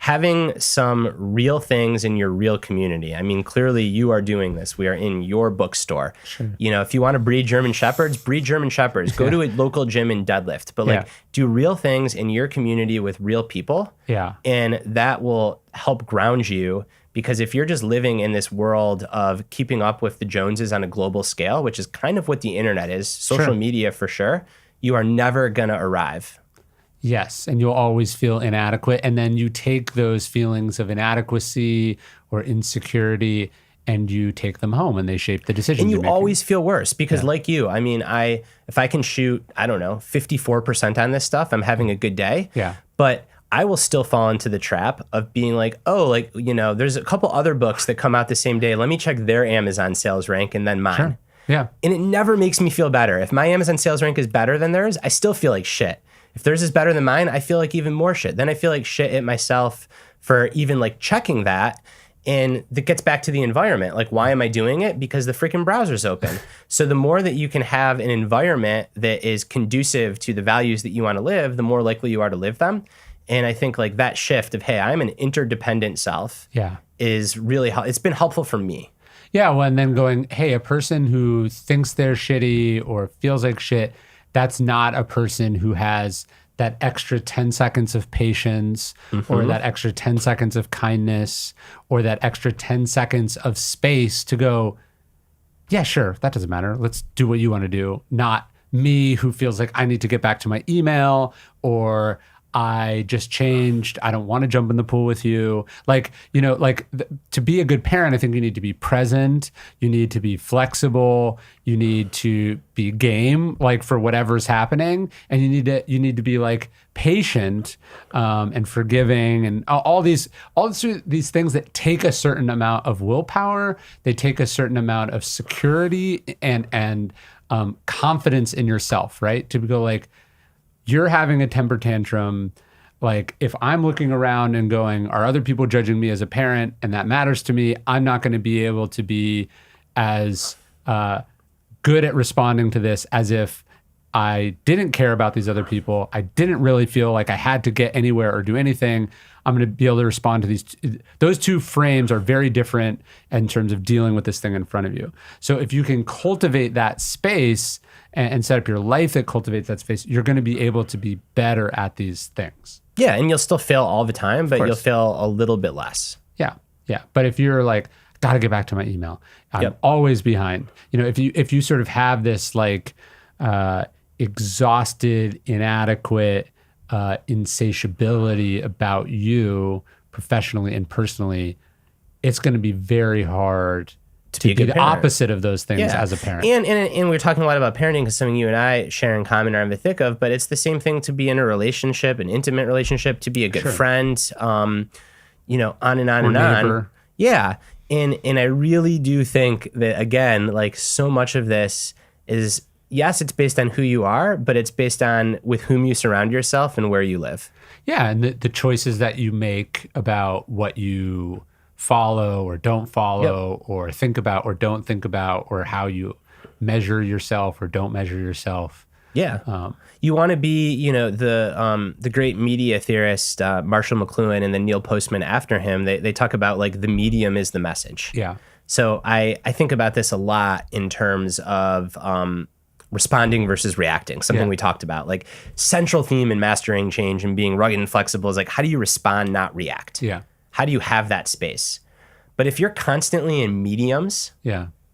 having some real things in your real community. I mean, clearly you are doing this. We are in your bookstore. Sure. You know, if you want to breed German Shepherds, breed German Shepherds. Go to a local gym and deadlift. But like, do real things in your community with real people. Yeah. And that will help ground you, because if you're just living in this world of keeping up with the Joneses on a global scale, which is kind of what the internet is, social media for sure, you are never going to arrive. Yes, and you'll always feel inadequate. And then you take those feelings of inadequacy or insecurity and you take them home and they shape the decisions. And you always feel worse because like you, I mean, if I can shoot, I don't know, 54% on this stuff, I'm having a good day. Yeah. But I will still fall into the trap of being like, oh, like, there's a couple other books that come out the same day. Let me check their Amazon sales rank and then mine. Sure. Yeah. And it never makes me feel better. If my Amazon sales rank is better than theirs, I still feel like shit. If theirs is better than mine, I feel like even more shit. Then I feel like shit at myself for even like checking that. And that gets back to the environment. Like, why am I doing it? Because the freaking browser's open. So the more that you can have an environment that is conducive to the values that you want to live, the more likely you are to live them. And I think like that shift of, hey, I'm an interdependent self is really, it's been helpful for me. Yeah, well, and then going, hey, a person who thinks they're shitty or feels like shit, that's not a person who has that extra 10 seconds of patience or that extra 10 seconds of kindness or that extra 10 seconds of space to go, yeah, sure, that doesn't matter. Let's do what you want to do. Not me who feels like I need to get back to my email or I just changed. I don't want to jump in the pool with you. Like, to be a good parent, I think you need to be present. You need to be flexible. You need to be game, like for whatever's happening. And you need to be like patient and forgiving and all these things that take a certain amount of willpower. They take a certain amount of security and confidence in yourself, right? To go like, you're having a temper tantrum. Like if I'm looking around and going, are other people judging me as a parent? And that matters to me. I'm not going to be able to be as good at responding to this as if I didn't care about these other people. I didn't really feel like I had to get anywhere or do anything. I'm going to be able to respond to these. Those two frames are very different in terms of dealing with this thing in front of you. So if you can cultivate that space and set up your life that cultivates that space, you're going to be able to be better at these things. Yeah, and you'll still fail all the time, but you'll fail a little bit less. Yeah. But if you're like, got to get back to my email, I'm always behind. If you sort of have this like exhausted, inadequate, insatiability about you professionally and personally, it's going to be very hard to be the opposite of those things as a parent. And we're talking a lot about parenting because something you and I share in common are in the thick of, but it's the same thing to be in a relationship, an intimate relationship, to be a good friend, on and on and on. Yeah. And I really do think that, again, like so much of this is, yes, it's based on who you are, but it's based on with whom you surround yourself and where you live. Yeah. And the choices that you make about what you follow or don't follow or think about or don't think about or how you measure yourself or don't measure yourself. Yeah. You want to be, the great media theorist, Marshall McLuhan, and then Neil Postman after him, they talk about like the medium is the message. Yeah. So I think about this a lot in terms of responding versus reacting, something we talked about. Like central theme in mastering change and being rugged and flexible is like, how do you respond, not react? Yeah. How do you have that space? But if you're constantly in mediums,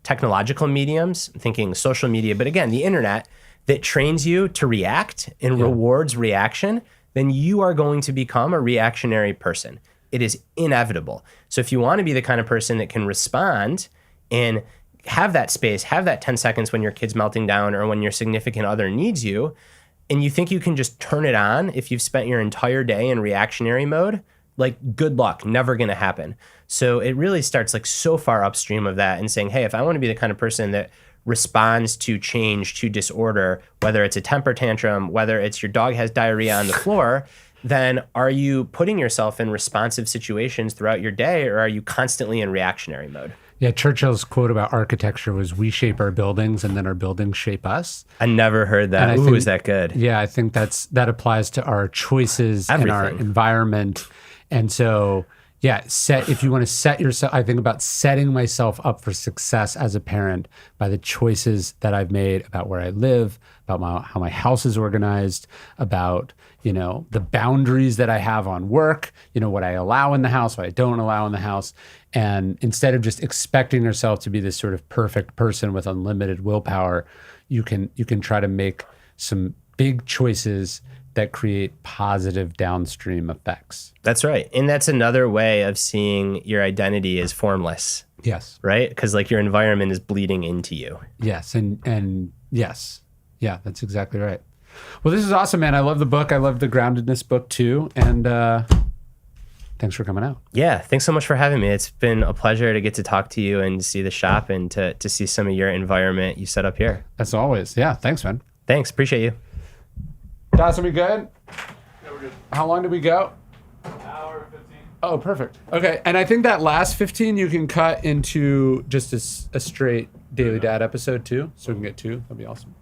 technological mediums, thinking social media, but again, the internet that trains you to react and rewards reaction, then you are going to become a reactionary person. It is inevitable. So if you want to be the kind of person that can respond and have that space, have that 10 seconds when your kid's melting down or when your significant other needs you, and you think you can just turn it on if you've spent your entire day in reactionary mode, like good luck, never going to happen. So it really starts like so far upstream of that and saying, hey, if I want to be the kind of person that responds to change, to disorder, whether it's a temper tantrum, whether it's your dog has diarrhea on the floor, then are you putting yourself in responsive situations throughout your day, or are you constantly in reactionary mode? Yeah, Churchill's quote about architecture was, we shape our buildings and then our buildings shape us. I never heard that. Ooh, is that good? Yeah, I think that applies to our choices and our environment. And so, if you want to set yourself, I think about setting myself up for success as a parent by the choices that I've made about where I live, about how my house is organized, about, the boundaries that I have on work, what I allow in the house, what I don't allow in the house. And instead of just expecting yourself to be this sort of perfect person with unlimited willpower, you can try to make some big choices that create positive downstream effects. That's right. And that's another way of seeing your identity as formless. Yes. Right? Because like your environment is bleeding into you. Yes. And yes. Yeah, that's exactly right. Well, this is awesome, man. I love the book. I love the groundedness book too. And thanks for coming out. Yeah, thanks so much for having me. It's been a pleasure to get to talk to you and see the shop and to see some of your environment you set up here. As always. Yeah, thanks, man. Thanks, appreciate you. Guys, are we good? Yeah, we're good. How long did we go? Hour 15. Oh, perfect. Okay, and I think that last 15 you can cut into just a straight Daily Dad episode too, so we can get two. That'd be awesome.